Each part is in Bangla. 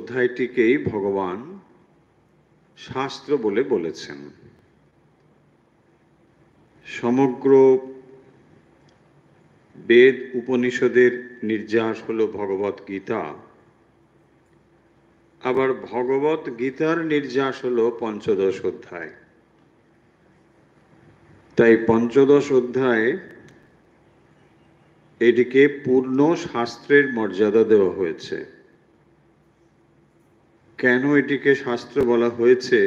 অধ্যায়টিকেই ভগবান শাস্ত্র বলে বলেছেন। সমগ্র বেদ উপনিষদের নির্যাস হল ভগবত গীতা, আবার ভগবত গীতার নির্যাস হল পঞ্চদশ অধ্যায়। তাই পঞ্চদশ অধ্যায় এটিকে পূর্ণ শাস্ত্রের মর্যাদা দেওয়া হয়েছে। কেন এটিকে শাস্ত্র বলা হয়েছে,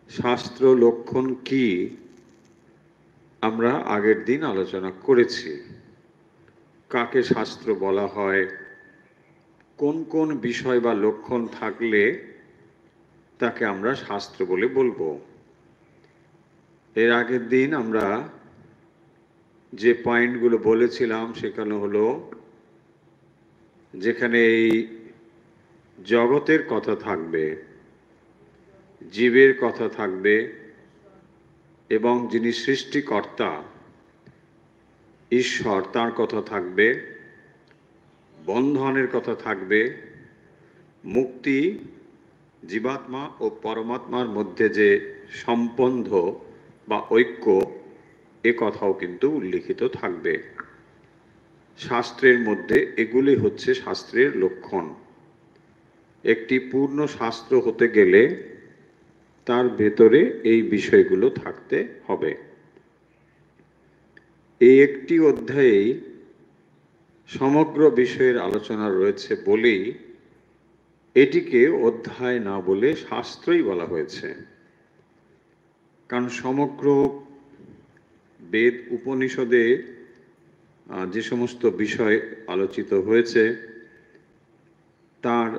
শাস্ত্র লক্ষণ কি, আমরা আগের দিন আলোচনা করেছি। কাকে শাস্ত্র বলা হয়, কোন কোন বিষয় বা লক্ষণ থাকলে তাকে আমরা শাস্ত্র বলে বলবো। এর আগের দিন আমরা যে পয়েন্টগুলো বলেছিলাম সেখানে হলো, যেখানে এই জগতের কথা থাকবে, জীবের কথা থাকবে, এবং যিনি সৃষ্টিকর্তা ঈশ্বর তার কথা থাকবে, বন্ধনের কথা থাকবে, মুক্তি, জীবাত্মা ও পরমাত্মার মধ্যে যে সম্বন্ধ বা ঐক্য, এ কথাও কিন্তু উল্লিখিত থাকবে। শাস্ত্রের মধ্যে এগুলি হচ্ছে শাস্ত্রের লক্ষণ। একটি পূর্ণ শাস্ত্র হতে গেলে তার ভেতরে এই বিষয়গুলো থাকতে হবে। এই একটি অধ্যায়েই সমগ্র বিষয়ের আলোচনা রয়েছে বলেই এটিকে অধ্যায় না বলে শাস্ত্রই বলা হয়েছে। কারণ সমগ্র বেদ উপনিষদে যে সমস্ত বিষয় আলোচিত হয়েছে তার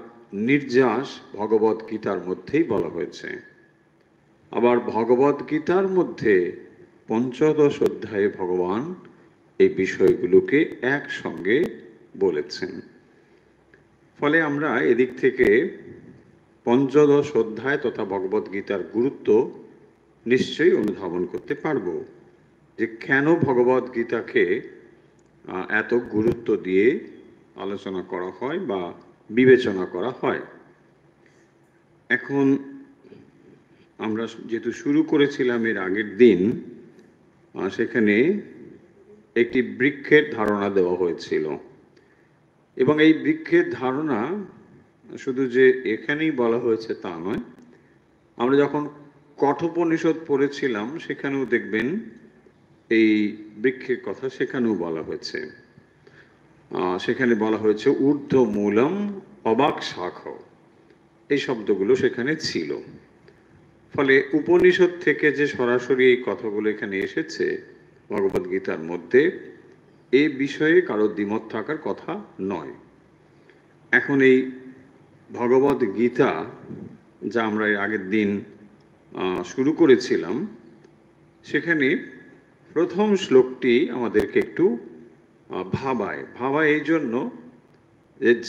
নির্যাস ভগবত গীতার মধ্যেই বলা হয়েছে। আবার ভগবত গীতার মধ্যে পঞ্চদশ অধ্যায়ে ভগবান এই বিষয়গুলোকে একসঙ্গে বলেছেন। ফলে আমরা এদিক থেকে পঞ্চদশ অধ্যায় তথা ভগবত গীতার গুরুত্ব নিশ্চয়ই অনুধাবন করতে পারব, যে কেন ভগবত গীতাকে এত গুরুত্ব দিয়ে আলোচনা করা হয় বা বিবেচনা করা হয়। এখন আমরা যেহেতু শুরু করেছিলাম এর আগের দিন, সেখানে একটি বৃক্ষের ধারণা দেওয়া হয়েছিল, এবং এই বৃক্ষের ধারণা শুধু যে এখানেই বলা হয়েছে তা নয়। আমরা যখন কঠোপনিষদ পড়েছিলাম সেখানেও দেখবেন এই বৃক্ষের কথা সেখানেও বলা হয়েছে। সেখানে বলা হয়েছে ঊর্ধ্ব মূলম অবাক শাখ, এই শব্দগুলো সেখানে ছিল। ফলে উপনিষদ থেকে যে সরাসরি এই কথাগুলো এখানে এসেছে ভগবদ গীতার মধ্যে, এই বিষয়ে কারো দ্বিমত থাকার কথা নয়। এখন এই ভগবদ গীতা যা আমরা এর আগের দিন শুরু করেছিলাম, সেখানে প্রথম শ্লোকটি আমাদেরকে একটু ভাবায় এই জন্য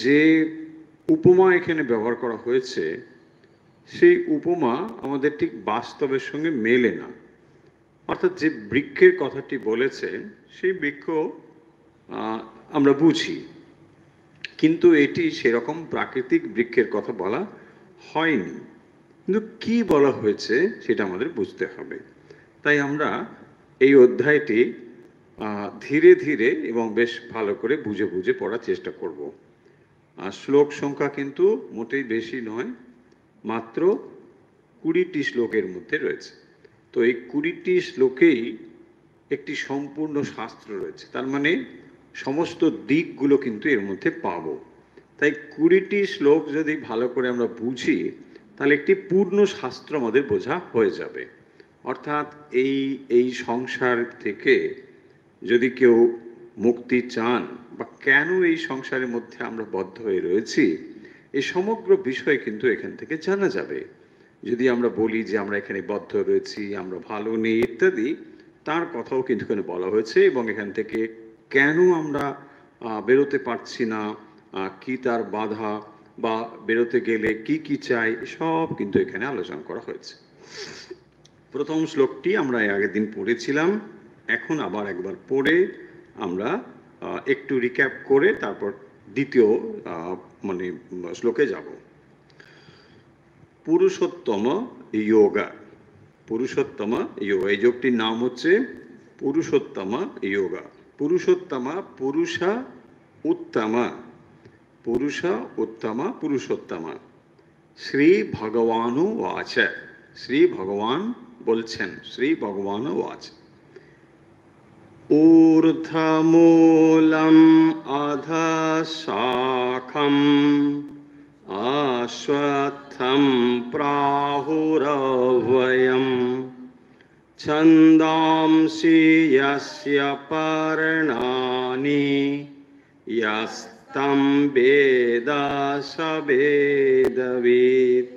যে উপমা এখানে ব্যবহার করা হয়েছে সেই উপমা আমাদের ঠিক বাস্তবের সঙ্গে মেলে না। অর্থাৎ যে বৃক্ষের কথাটি বলেছেন সেই বৃক্ষ আমরা বুঝি, কিন্তু এটি সেরকম প্রাকৃতিক বৃক্ষের কথা বলা হয়নি। কিন্তু কি বলা হয়েছে সেটা আমাদের বুঝতে হবে। তাই আমরা এই অধ্যায়টি ধীরে ধীরে এবং বেশ ভালো করে বুঝে বুঝে পড়ার চেষ্টা করব। শ্লোক সংখ্যা কিন্তু মোটেই বেশি নয়, মাত্র 20টি শ্লোকের মধ্যে রয়েছে। তো এই 20টি শ্লোকেই একটি সম্পূর্ণ শাস্ত্র রয়েছে, তার মানে সমস্ত দিকগুলো কিন্তু এর মধ্যে পাবো। তাই 20টি শ্লোক যদি ভালো করে আমরা বুঝি তাহলে একটি পূর্ণ শাস্ত্র আমাদের বোঝা হয়ে যাবে। অর্থাৎ এই সংসার থেকে যদি কেউ মুক্তি চান বা কেন এই সংসারের মধ্যে আমরা বদ্ধ হয়ে রয়েছি, এই সমগ্র বিষয় কিন্তু এখান থেকে জানা যাবে। যদি আমরা বলি যে আমরা এখানে বদ্ধ রয়েছি, আমরা ভালো নেই ইত্যাদি, তার কথাও কিন্তু এখানে বলা হয়েছে, এবং এখান থেকে কেন আমরা বেরোতে পারছি না, কি তার বাধা, বা বেরোতে গেলে কি কি চাই, সব কিন্তু এখানে আলোচনা করা হয়েছে। প্রথম শ্লোকটি আমরা আগের দিন পড়েছিলাম, এখন আবার একবার পড়ে আমরা একটু রিক্যাপ করে তারপর দ্বিতীয় মানে শ্লোকে যাব। পুরুষোত্তম যোগা, পুরুষোত্তম যোগা, এই যোগটির নাম হচ্ছে পুরুষোত্তম যোগা। পুরুষোত্তমা পুরুষা উত্তমা, পুরুষা উত্তমা পুরুষোত্তমা। শ্রী ভগবানু বাচ, শ্রী ভগবান বলছেন, শ্রী ভগবান বাচ। ঊর্ধ্বমূলম অধঃশাখম অশ্বত্থম প্রাহুরভয়ম ছন্দাংসি যস্য পর্ণানি যস্तं বেদ স বেদবিদ।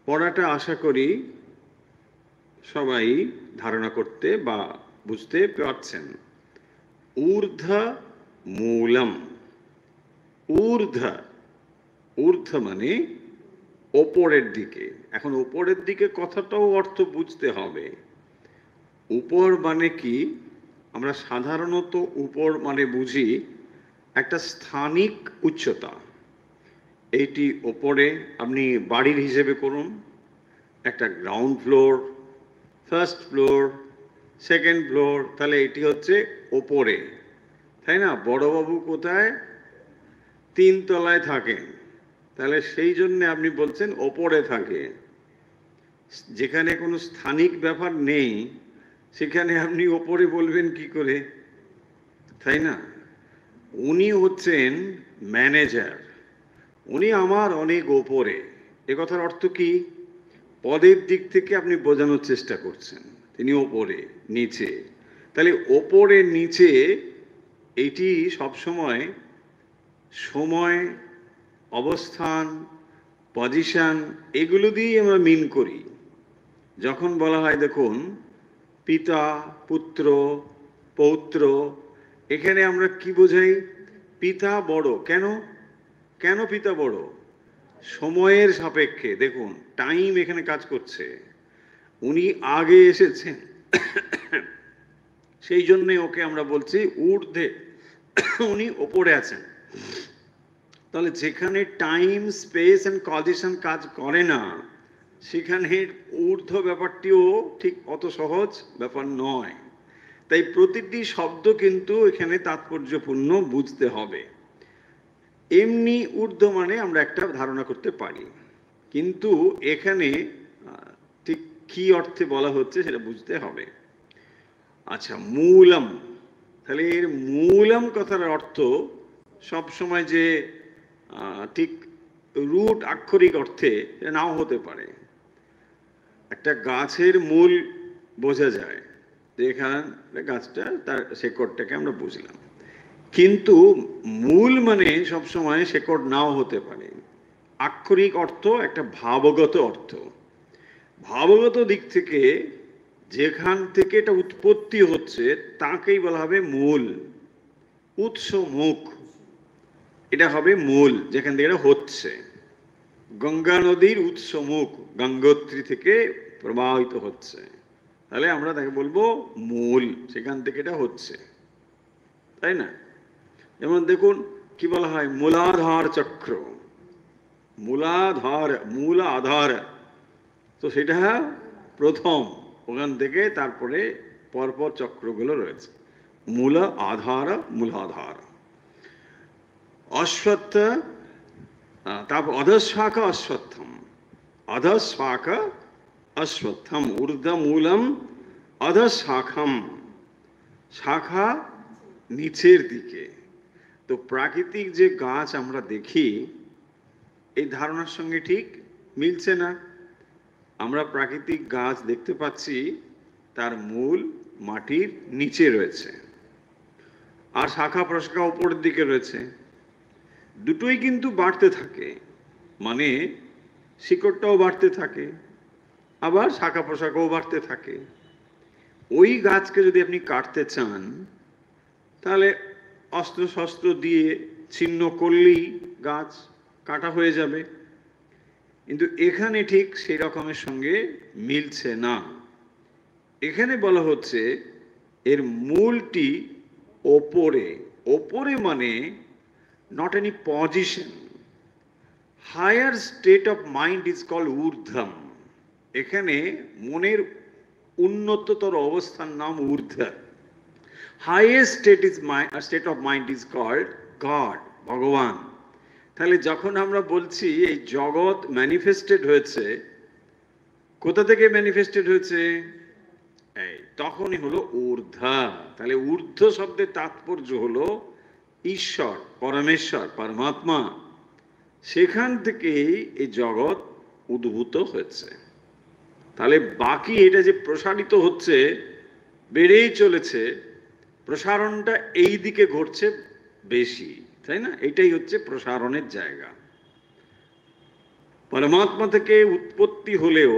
পড়াটা আশা করি সবাই ধারণা করতে বা বুঝতে পারছেন। ঊর্ধ্ব মূলম, ঊর্ধ্ব, ঊর্ধ্ব মানে ওপরের দিকে। এখন ওপরের দিকে কথাটাও অর্থ বুঝতে হবে। উপর মানে কি? আমরা সাধারণত উপর মানে বুঝি একটা স্থানিক উচ্চতা। এইটি ওপরে, আপনি বাড়ির হিসেবে করুন, একটা ground floor, first floor, second floor, তাহলে এটি হচ্ছে ওপরে, তাই না? বড়বাবু কোথায়? 3 তলায় থাকেন, তাহলে সেই জন্য আপনি বলছেন ওপরে থাকে। যেখানে কোনো স্থানিক ব্যাপার নেই সেখানে আপনি ওপরে বলবেন কি করে, তাই না? উনি হচ্ছেন ম্যানেজার, উনি আমার অনেক ওপরে। এ কথার অর্থ কি? পদের দিক থেকে আপনি বোঝানোর চেষ্টা করছেন তিনি ওপরে, নিচে। তাহলে ওপরে নিচে এটি সবসময় সময়, অবস্থান, পজিশন, এগুলো দিয়েই আমরা মিন করি। যখন বলা হয় দেখুন পিতা, পুত্র, পৌত্র, এখানে আমরা কি বোঝাই? পিতা বড়। কেন? কেন পিতা বড়? সময়ের সাপেক্ষে। দেখুন টাইম এখানে কাজ করছে, উনি আগে এসেছেন, সেই জন্যে ওকে আমরা বলছি ঊর্ধ্বে, উনি ওপরে আছেন। তাহলে যেখানে টাইম, স্পেস অ্যান্ড কজিশন কাজ করে না সেখানে ঊর্ধ্ব ব্যাপারটিও ঠিক অত সহজ ব্যাপার নয়। তাই প্রতিটি শব্দ কিন্তু এখানে তাৎপর্যপূর্ণ বুঝতে হবে। এমনি ঊর্ধ্ব মানে আমরা একটা ধারণা করতে পারি, কিন্তু এখানে ঠিক কি অর্থে বলা হচ্ছে সেটা বুঝতে হবে। আচ্ছা, মূলম, তাহলে এর মূলম কথার অর্থ সবসময় যে ঠিক রুট আক্ষরিক অর্থে নাও হতে পারে। একটা গাছের মূল বোঝা যায়, এখানে গাছটা তার শেকড়টাকে আমরা বুঝলাম, কিন্তু মূল মানে সবসময় শেকড় নাও হতে পারে। আক্ষরিক অর্থ একটা ভাবগত অর্থ। ভাবগত দিক থেকে যেখান থেকে এটা উৎপত্তি হচ্ছে তাকেই বলা হবে মূল। উৎস, মুখ, এটা হবে মূল, যেখান থেকে এটা হচ্ছে। গঙ্গা নদীর উৎস মুখ গঙ্গোত্রী থেকে প্রবাহিত হচ্ছে, তাহলে আমরা তাকে বলবো মূল, সেখান থেকে এটা হচ্ছে, তাই না? যেমন দেখুন কি বলা হয়, মূলাধার চক্র, মূলাধার, মূল আধার, তো সেটা প্রথম, ওখান থেকে তারপরে পরপর চক্রগুলো রয়েছে। মূল আধার, মূলাধার। অশ্বত্থ, তারপর অধঃশাখা অশ্বত্থম, অধঃশাখা অশ্বত্থম, ঊর্ধ্বমূলম অধঃশাখম, শাখা নিচের দিকে। তো প্রাকৃতিক যে গাছ আমরা দেখি এই ধারণার সঙ্গে ঠিক মিলছে না। আমরা প্রাকৃতিক গাছ দেখতে পাচ্ছি তার মূল মাটির নিচে রয়েছে আর শাখা প্রশাখা উপরের দিকে রয়েছে। দুটোই কিন্তু বাড়তে থাকে, মানে শিকড়টাও বাড়তে থাকে, আবার শাখা প্রশাখাও বাড়তে থাকে। ওই গাছকে যদি আপনি কাটতে চান তাহলে অস্ত্র শস্ত্র দিয়ে ছিন্ন করলেই গাছ কাটা হয়ে যাবে, কিন্তু এখানে ঠিক সেই রকমের সঙ্গে মিলছে না। এখানে বলা হচ্ছে এর মূলটি ওপরে। ওপরে মানে not any position. Higher state of mind is called urdham. এখানে মনের উন্নততর অবস্থার নাম ঊর্ধ্ব। Highest state of mind is called God, ভগবান। তাহলে যখন আমরা বলছি এই জগৎ ম্যানিফেস্টেড হয়েছে, কোথা থেকে ম্যানিফেস্টেড হয়েছে? এই তখনই হলো ঊর্ধ্ব। তাহলে ঊর্ধ্ব শব্দের তাৎপর্য হলো ঈশ্বর, পরমেশ্বর, পরমাত্মা। সেখান থেকেই এই জগৎ উদ্ভূত হয়েছে। তাহলে বাকি এটা যে প্রসারিত হচ্ছে, বেড়েই চলেছে, প্রসারণটা এই দিকে ঘটছে বেশি, তাই না? এটাই হচ্ছে প্রসারণের জায়গা। পরমাত্মা থেকে উৎপত্তি হলেও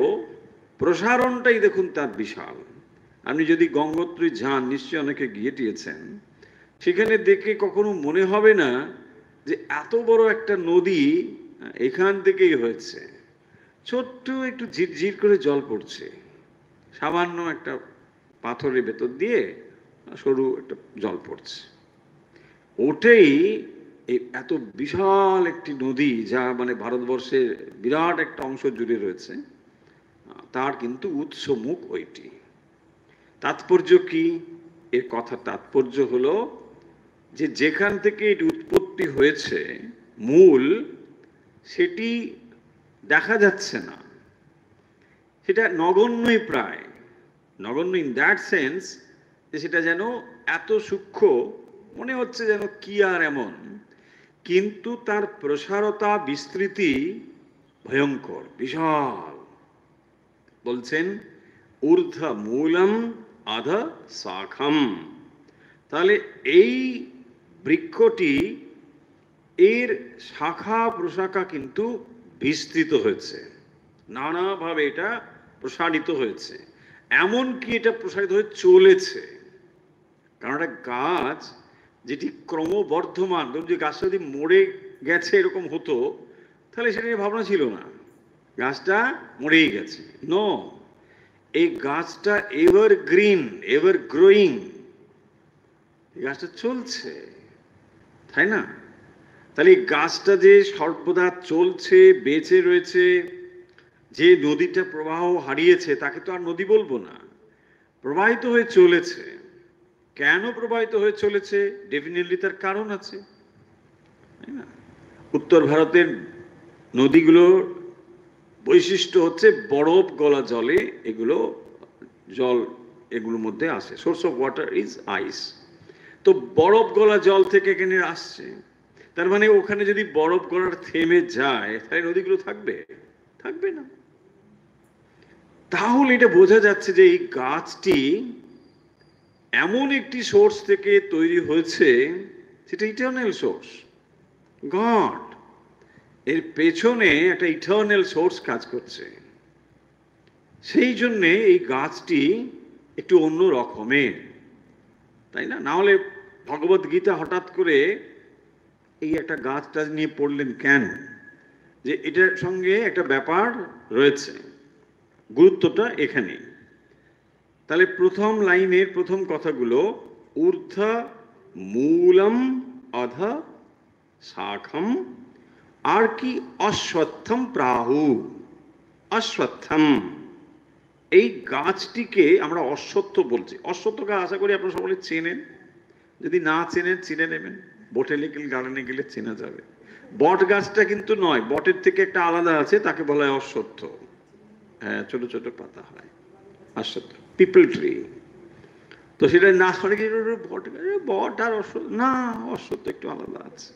প্রসারণটাই দেখুন তার বিশাল। আপনি যদি গঙ্গোত্রী যান, নিশ্চয়ই অনেকে গিয়ে টিয়েছেন, সেখানে দেখে কখনো মনে হবে না যে এত বড় একটা নদী এখান থেকেই হয়েছে। ছোট্ট একটু ঝিরঝির করে জল পড়ছে, সামান্য একটা পাথরের ভেতর দিয়ে সরু একটা জল পড়ছে, ওটাই এত বিশাল একটি নদী, যা মানে ভারতবর্ষের বিরাট একটা অংশ জুড়ে রয়েছে, তার কিন্তু উৎস মুখ ওইটি। তাৎপর্য কি? এর কথা তাৎপর্য হলো যে যেখান থেকে এটি উৎপত্তি হয়েছে, মূল সেটি দেখা যাচ্ছে না, সেটা নগণ্যই, প্রায় নগণ্য ইন দ্যাট সেন্স যে সেটা যেন এত সূক্ষ্ম মনে হচ্ছে যেন কি আর এমন, কিন্তু তার প্রসারতা, বিস্তৃতি ভয়ঙ্কর, বিশাল। বলছেন ঊর্ধ্ব মূলম অধ শাখম। তাহলে এই বৃক্ষটি, এর শাখা প্রশাখা কিন্তু বিস্তৃত হয়েছে, নানাভাবে এটা প্রসারিত হয়েছে, এমনকি এটা প্রসারিত হয়ে চলেছে। কারণ একটা গাছ যেটি ক্রমবর্ধমান, ধরুন যে গাছটা যদি মরে গেছে এরকম হতো, তাহলে সেটা নিয়ে ভাবনা ছিল না, গাছটা মরেই গেছে। নো, এই গাছটা এভার গ্রিন, এভার গ্রোয়িং, এই গাছটা চলছে, তাই না? তাহলে এই গাছটা যে সর্বদা চলছে, বেঁচে রয়েছে, যে নদীটা প্রবাহ হারিয়েছে তাকে তো আর নদী বলবো না, প্রবাহিত হয়ে চলেছে। কেন প্রবাহিত হয়ে চলেছে? ডেফিনেটলি তার কারণ আছে, তাই না? উত্তর ভারতের নদীগুলোর বৈশিষ্ট্য হচ্ছে বরফ গলা জলে এগুলো, জল এগুলোর মধ্যে আসে, সোর্স অফ ওয়াটার ইজ আইস। তো বরফ গলা জল থেকে এখানে আসছে, তার মানে ওখানে যদি বরফ গলার থেমে যায় তাহলে নদীগুলো থাকবে? থাকবে না। তাহলে এটা বোঝা যাচ্ছে যে এই গাছটি এমন একটি সোর্স থেকে তৈরি হয়েছে, সেটা ইটারনাল সোর্স, গড। এর পেছনে একটা ইটারনাল সোর্স কাজ করছে, সেই জন্যে এই গাছটি একটু অন্য রকমের, তাই না? না হলে ভগবত গীতা হঠাৎ করে এই একটা গাছটা নিয়ে পড়লেন কেন? যে এটার সঙ্গে একটা ব্যাপার রয়েছে, গুরুত্বটা এখানে। তাহলে প্রথম লাইনের প্রথম কথাগুলো ঊর্ধ্ব মূলম অধ শাখম, আর কি অশ্বত্থম প্রাহু। অশ্বত্থম, এই গাছটিকে আমরা অশ্বত্থ বলছি। অশ্বত্থ গাছ আশা করি আপনারা সকলে চেনেন, যদি না চেনেন চিনে নেবেন, বোটানিক্যাল গার্ডেনে গেলে চেনা যাবে। বট গাছটা কিন্তু নয়, বটের থেকে একটা আলাদা আছে, তাকে বলা হয় অশ্বত্থ। হ্যাঁ, ছোট ছোট পাতা হয়, অশ্বত্থ, পিপল ট্রি। তো সেটা না করে কি বট, বট আর অশ্বত্থ না, অশ্বত্থ একটু আলাদা আছে।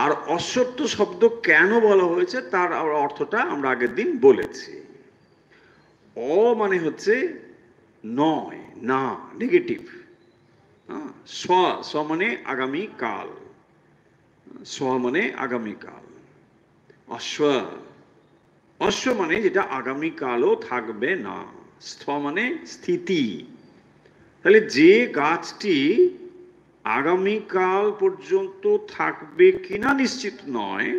আর অশ্বত্থ শব্দ কেন বলা হয়েছে তার অর্থটা আমরা আগের দিন বলেছি। অ মানে হচ্ছে নয়, না, নেগেটিভ। স্ব, স্ব মানে আগামী কাল, স্ব মানে আগামী কাল। অশ্ব, অশ্ব মানে যেটা আগামী কালও থাকবে না। স্থ মানে স্থিতি। তাহলে যে গাছটি আগামীকাল পর্যন্ত থাকবে কিনা নিশ্চিত নয়,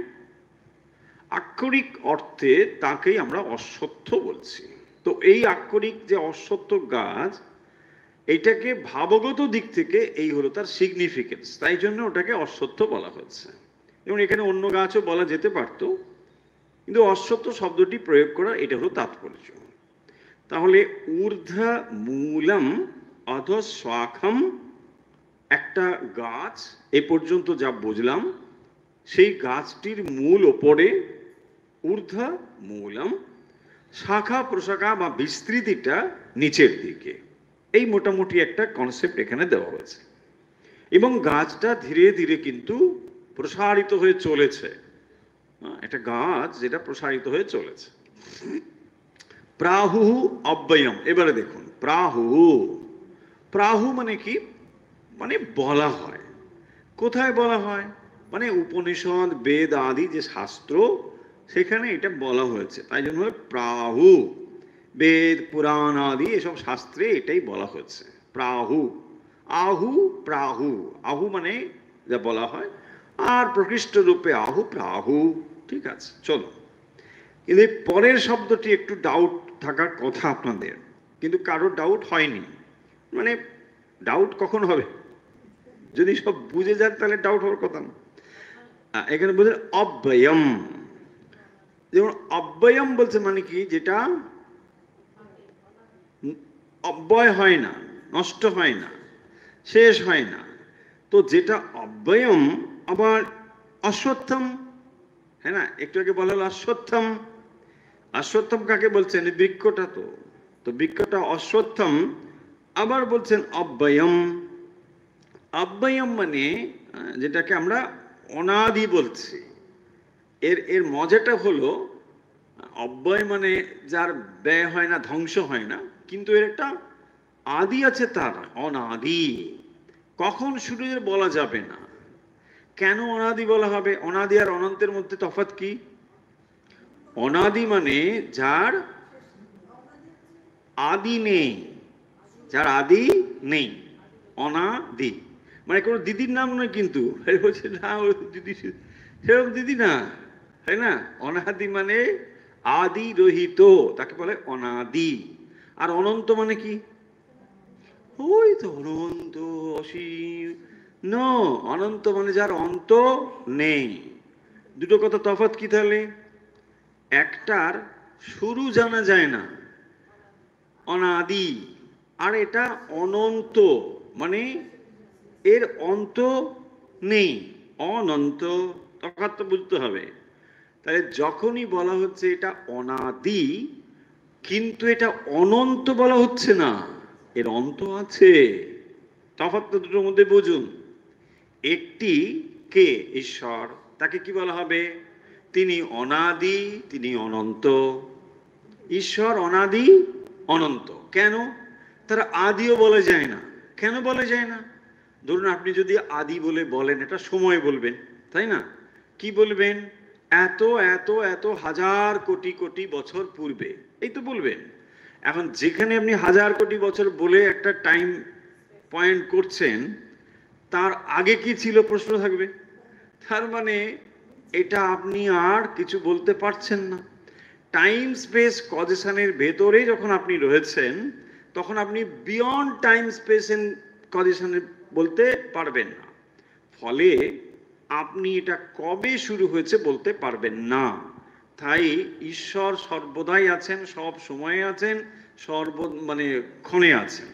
আক্ষরিক অর্থে তাকেই আমরা অশ্বত্থ বলছি। তো এই আক্ষরিক যে অশ্বত্থ গাছ, এইটাকে ভাবগত দিক থেকে এই হলো তার সিগনিফিকেন্স, তাই জন্য ওটাকে অশ্বত্থ বলা হয়েছে। এবং এখানে অন্য গাছও বলা যেতে পারত, কিন্তু অশ্বত্থ শব্দটি প্রয়োগ করা এটা হলো তাৎপর্য। তাহলে ঊর্ধ্ব মূলম অধঃস্বাখম, একটা গাছ, এ পর্যন্ত যা বুঝলাম, সেই গাছটির মূল ওপরে, ঊর্ধ্ব মূলম, শাখা প্রশাখা বা বিস্তৃতিটা নিচের দিকে, এই মোটামুটি একটা কনসেপ্ট এখানে দেওয়া হয়েছে। এবং গাছটা ধীরে ধীরে কিন্তু প্রসারিত হয়ে চলেছে, একটা গাছ যেটা প্রসারিত হয়ে চলেছে। প্রাহু অব্যয়ম, এবারে দেখুন প্রাহু, প্রাহু মানে কি, মানে বলা হয়। কোথায় বলা হয়? মানে উপনিষদ বেদ আদি যে শাস্ত্র, সেখানে এটা বলা হয়েছে, তাই জন্য প্রাহু। বেদ পুরাণ আদি এসব শাস্ত্রে এটাই বলা হয়েছে, প্রাহু। আহু প্রাহু, আহু মানে যা বলা হয়, আর প্রকৃষ্ট রূপে আহু প্রাহু। ঠিক আছে, চলো। কিন্তু এই পরের শব্দটি একটু ডাউট থাকার কথা আপনাদের, কিন্তু কারোর ডাউট হয়নি। মানে ডাউট কখন হবে? যদি সব বুঝে যান তাহলে ডাউট হওয়ার কথা না। এখানে বলছেন অব্যয়ম, যেমন অব্যয়ম বলছে মানে কি, যেটা অব্যয় হয় না, নষ্ট হয় না, শেষ হয় না। তো যেটা অব্যয়ম আবার অশ্বত্থম, হ্যাঁ না, একটু আগে বলা হলো অশ্বত্থম। অশ্বত্থম কাকে বলছেন? বৃক্ষটা। তো বৃক্ষটা অশ্বত্থম, আবার বলছেন অব্যয়ম। অব্যয়ম মানে যেটাকে আমরা অনাদি বলছি। এর মজাটা হলো, অব্যয় মানে যার ব্যয় হয় না, ধ্বংস হয় না, কিন্তু এর একটা আদি আছে, তার অনাদি। কখন শুরু বলা যাবে না। কেন অনাদি বলা হবে? অনাদি আর অনন্তের মধ্যে তফাৎ কি? অনাদি মানে যার আদি নেই, যার আদি নেই, অনাদি। মানে কোনো দিদির নাম নয় কিন্তু, বলছে না ও দিদি, সেরকম দিদি না, তাই না? অনাদি মানে আদি রহিত, তাকে বলে অনাদি। আর অনন্ত মানে কি? ওই তো অনন্ত, অসীম। ন, অনন্ত মানে যার অন্ত নেই। দুটো কথা তফাৎ কি তাহলে? একটার শুরু জানা যায় না, অনাদি, আর এটা অনন্ত, মানে এর অন্ত নেই, অনন্ত। তফাৎ তো বুঝতে হবে। তাহলে যখনই বলা হচ্ছে এটা অনাদি, কিন্তু এটা অনন্ত বলা হচ্ছে না, এর অন্ত আছে। তফাৎ তো দুটোর মধ্যে বুঝুন। একটি কে? ঈশ্বর, তাকে কি বলা হবে? তিনি অনাদি, তিনি অনন্ত। ঈশ্বর অনাদি অনন্ত। কেন? তার আদিও বলা যায় না। কেন বলা যায় না? ধরুন আপনি যদি আদি বলে বলেন, এটা সময় বলবেন, তাই না? কি বলবেন? এত এত এত হাজার কোটি কোটি বছর পূর্বে, এই তো বলবেন। এখন যেখানে আপনি হাজার কোটি বছর বলে একটা টাইম পয়েন্ট করছেন, তার আগে কি ছিল প্রশ্ন থাকবে। তার মানে এটা আপনি আর কিছু বলতে পারছেন না। টাইম স্পেস কজেশনের ভেতরে যখন আপনি রয়েছেন, তখন আপনি বিয়ন্ড টাইম স্পেস এন্ড কজেশনে বলতে পারবেন না। ফলে আপনি এটা কবে শুরু হয়েছে বলতে পারবেন না। তাই ঈশ্বর সর্বদাই আছেন, সব সময়ে আছেন, মানে ক্ষণে আছেন।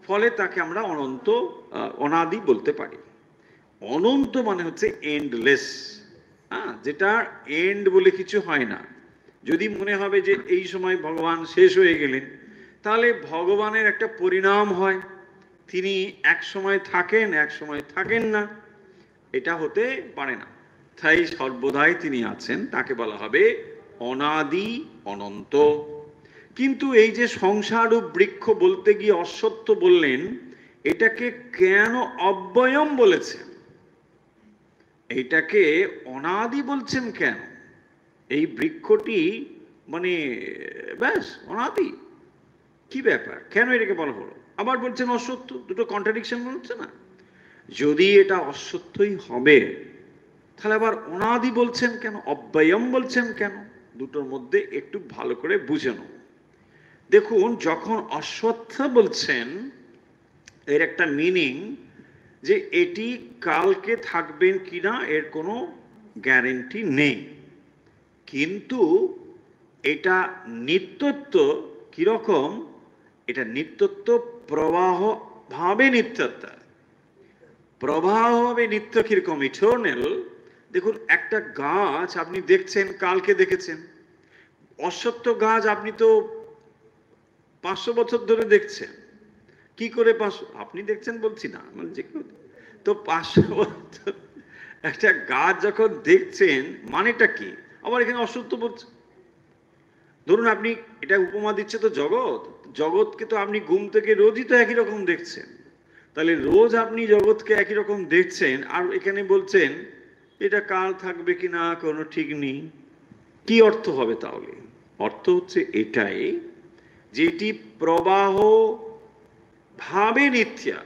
ফলে তাকে আমরা অনন্ত, অনাদি বলতে পারি। অনন্ত মানে হচ্ছে এন্ডলেস, যেটা এন্ড বলে কিছু হয় না। যদি মনে হবে যে এই সময় ভগবান শেষ হয়ে গেলেন, তাহলে ভগবানের একটা পরিণাম হয়, তিনি এক সময় থাকেন, এক সময় থাকেন না, এটা হতে পারে না। তাই সর্বদাই তিনি আছেন, তাকে বলা হবে অনাদি অনন্ত। কিন্তু এই যে সংসার ও বৃক্ষ বলতে গিয়ে অশ্বত্থ বললেন, এটাকে কেন অব্যয়ম বলেছেন? এইটাকে অনাদি বলছেন কেন? এই বৃক্ষটি মানে ব্যাস অনাদি, কি ব্যাপার? কেন এটাকে বলা হলো? আবার বলছেন অসত্য। দুটো কন্ট্রাডিকশন মনে হচ্ছে না? যদি এটা অসত্যই হবে, তাহলে আবার অনাদি বলছেন কেন, অব্যয়ম বলছেন কেন? দুটোর মধ্যে একটু ভালো করে বুঝে নেব। দেখুন, যখন অশ্বত্থ বলছেন, এর একটা মিনিং যে এটি কালকে থাকবেন কিনা এর কোনো গ্যারেন্টি নেই, কিন্তু এটা নিত্যত্ব কিরকম, এটা নিত্যত্ব প্রবাহ ভাবে নিত্যত্ব, প্রবাহ ভাবে নিত্য কিরকম ইটারনাল। দেখুন একটা গাছ আপনি দেখছেন, কালকে দেখেছেন, অশ্বত্থ গাছ আপনি তো 500 বছর ধরে দেখছেন। কি করে 500 আপনি দেখছেন বলছি না, মানে যে তো 500 বছর একটা গাছ যখন দেখছেন মানেটা কি? আবার এখানে অসত্য বলছে। ধরুন আপনি, এটা উপমা দিচ্ছে তো জগৎ, জগৎকে তো আপনি ঘুম থেকে রোজই তো একই রকম দেখছেন, তাহলে রোজ আপনি জগৎকে একই রকম দেখছেন, আর এখানে বলছেন এটা কাল থাকবে কি না কোনো ঠিক নেই। কি অর্থ হবে তাহলে? অর্থ হচ্ছে এটাই, যেটি প্রবাহ ভাবে নিত্যা,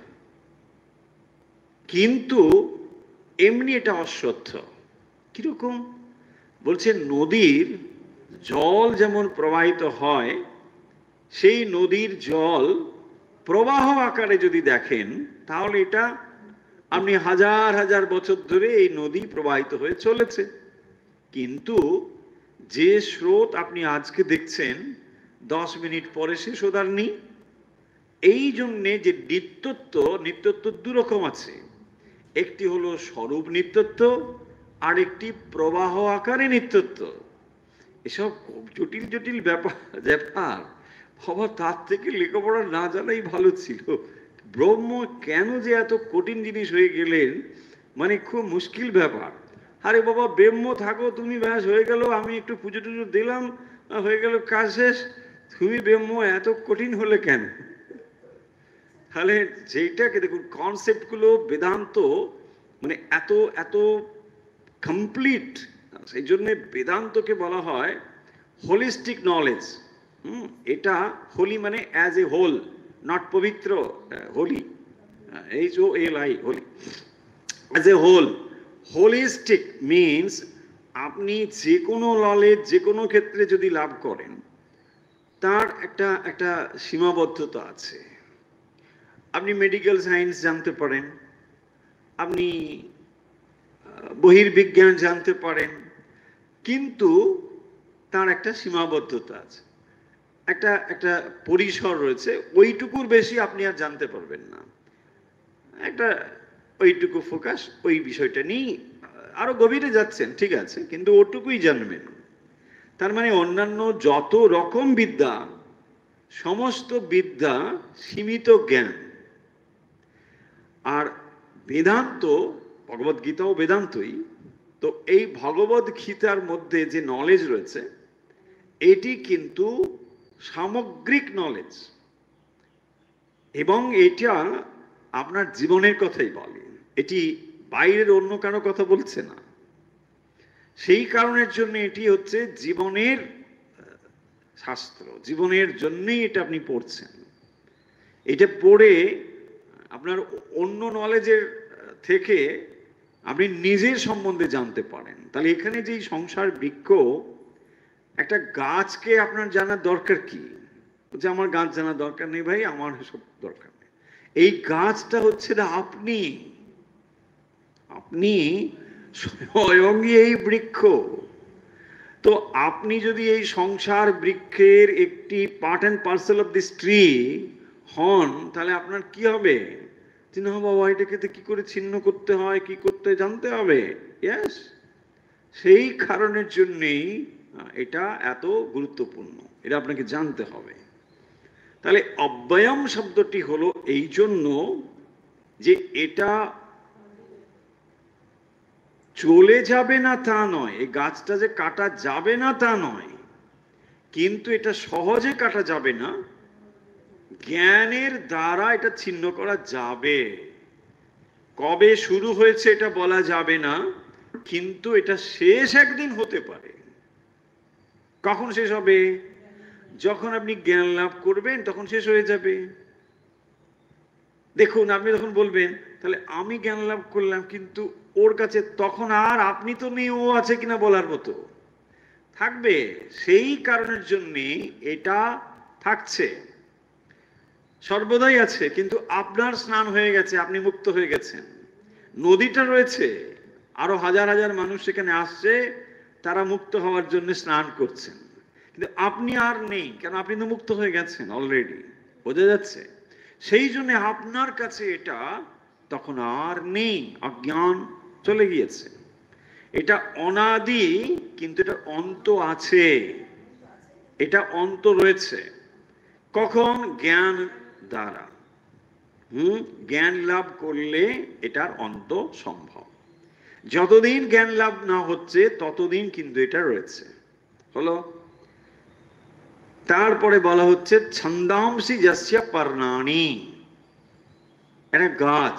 কিন্তু এমনি এটা অসত্য। কিরকম বলছে, নদীর জল যেমন প্রবাহিত হয়, সেই নদীর জল প্রবাহ আকারে যদি দেখেন, তাহলে এটা আপনি হাজার হাজার বছর ধরে এই নদী প্রবাহিত হয়ে চলেছে। কিন্তু যে স্রোত আপনি আজকে দেখছেন 10 মিনিট পরে সে স্রোত আর নেই। এই জন্যে যে নিত্যত্ব, নিত্যত্ব দুরকম আছে, একটি হলো স্বরূপ নিত্যত্ব, আর একটি প্রবাহ আকারে নিত্যত্ব। এসব খুব জটিল জটিল ব্যাপার বাবা, তার থেকে লেখাপড়া না জানাই ভালো ছিল। ব্রহ্ম কেন যে এত কঠিন জিনিস হয়ে গেলেন, মানে খুব মুশকিল ব্যাপার। আরে বাবা ব্রহ্ম থাকো তুমি, ব্যাস হয়ে গেল, আমি একটু পুজো টুজো দিলাম, হয়ে গেল, কাজ শেষ। তুমি ব্রহ্ম এত কঠিন হলে কেন? তাহলে যেটাকে দেখুন, কনসেপ্টগুলো বেদান্ত মানে এত এত কমপ্লিট, সেই জন্যে বেদান্তকে বলা হয় হোলিস্টিক নলেজ। এটা হোলি মানে অ্যাজ এ হোল, নট পবিত্র, holy, HOLI, holy, as a whole. Holistic means আপনি যে কোনো নলেজ যে কোনো ক্ষেত্রে যদি লাভ করেন, তার একটা একটা সীমাবদ্ধতা আছে। আপনি মেডিকেল সায়েন্স জানতে পারেন, আপনি বহির্বিজ্ঞান জানতে পারেন, কিন্তু তার একটা সীমাবদ্ধতা আছে, একটা একটা পরিসর রয়েছে, ওইটুকুর বেশি আপনি আর জানতে পারবেন না। একটা ওইটুকু ফোকাস, ওই বিষয়টা নিয়ে আরো গভীরে যাচ্ছেন ঠিক আছে, কিন্তু ওটুকুই জানবেন। তার মানে অন্যান্য যত রকম বিদ্যা, সমস্ত বিদ্যা সীমিত জ্ঞান। আর বেদান্ত, ভগবদ গীতাও বেদান্তই, তো এই ভগবদ গীতার মধ্যে যে নলেজ রয়েছে, এটি কিন্তু সামগ্রিক নলেজ, এবং এটা আপনার জীবনের কথাই বলে, এটি বাইরের অন্য কারো কথা বলছে না। সেই কারণের জন্য এটি হচ্ছে জীবনের শাস্ত্র, জীবনের জন্যই এটা আপনি পড়ছেন। এটা পড়ে আপনার অন্য নলেজের থেকে আপনি নিজের সম্বন্ধে জানতে পারেন। তাহলে এখানে যে সংসার বৃক্ষ, একটা গাছকে আপনার জানার দরকার কি? যে আমার গাছ জানার দরকার নেই ভাই, আমার সব দরকার নেই। এই গাছটা হচ্ছে না আপনি, আপনি স্বয়ংই এই বৃক্ষ। তো আপনি যদি এই সংসার বৃক্ষের একটি part and parcel of this tree হন, তাহলে আপনার কি হবে? না বাবা, এটাকে কি করে ছিন্ন করতে হয়, কি করতে জানতে হবে। ইয়েস, সেই কারণের জন্যেই এটা এত গুরুত্বপূর্ণ, এটা আপনাকে জানতে হবে। তাহলে অব্যয়ম শব্দটি হলো এই জন্য যে এটা চলে যাবে না তা নয়, এই গাছটা যে কাটা যাবে না তা নয়, কিন্তু এটা সহজে কাটা যাবে না, জ্ঞানের দ্বারা এটা ছিন্ন করা যাবে। কবে শুরু হয়েছে এটা বলা যাবে না, কিন্তু এটা শেষ একদিন হতে পারে। কখন শেষ হবে? যখন আপনি জ্ঞান লাভ করবেন তখন শেষ হয়ে যাবে। দেখুন, আপনি তখন বলবেন তাহলে আমি জ্ঞান লাভ করলাম, কিন্তু ওর কাছে তখন আর আপনি তো নেই, ও আছে কিনা বলার মতো থাকবে। সেই কারণের জন্যে এটা থাকছে। সর্বদাই আছে, কিন্তু আপনার স্নান হয়ে গেছে, আপনি মুক্ত হয়ে গেছেন। নদীটা রয়েছে, আরো হাজার হাজার মানুষ সেখানে আসছে, তারা মুক্ত হওয়ার জন্য স্নান করছেন, কিন্তু আপনি আর নেই, কেন আপনি তো মুক্ত হয়ে গেছেন অলরেডি। বোঝা যাচ্ছে? সেই জন্য আপনার কাছে এটা তখন আর নেই, অজ্ঞান চলে গিয়েছে। এটা অনাদি, কিন্তু এটা অন্ত আছে, এটা অন্ত রয়েছে। কখন? জ্ঞান দ্বারা। জ্ঞান লাভ করলে এটার অন্ত সম্ভব। যতদিন জ্ঞান লাভ না হচ্ছে ততদিন কিন্তু এটা রয়েছে। হলো? তারপরে বলা হচ্ছে ছন্দাংসি যস্য পর্ণানি। একটা গাছ,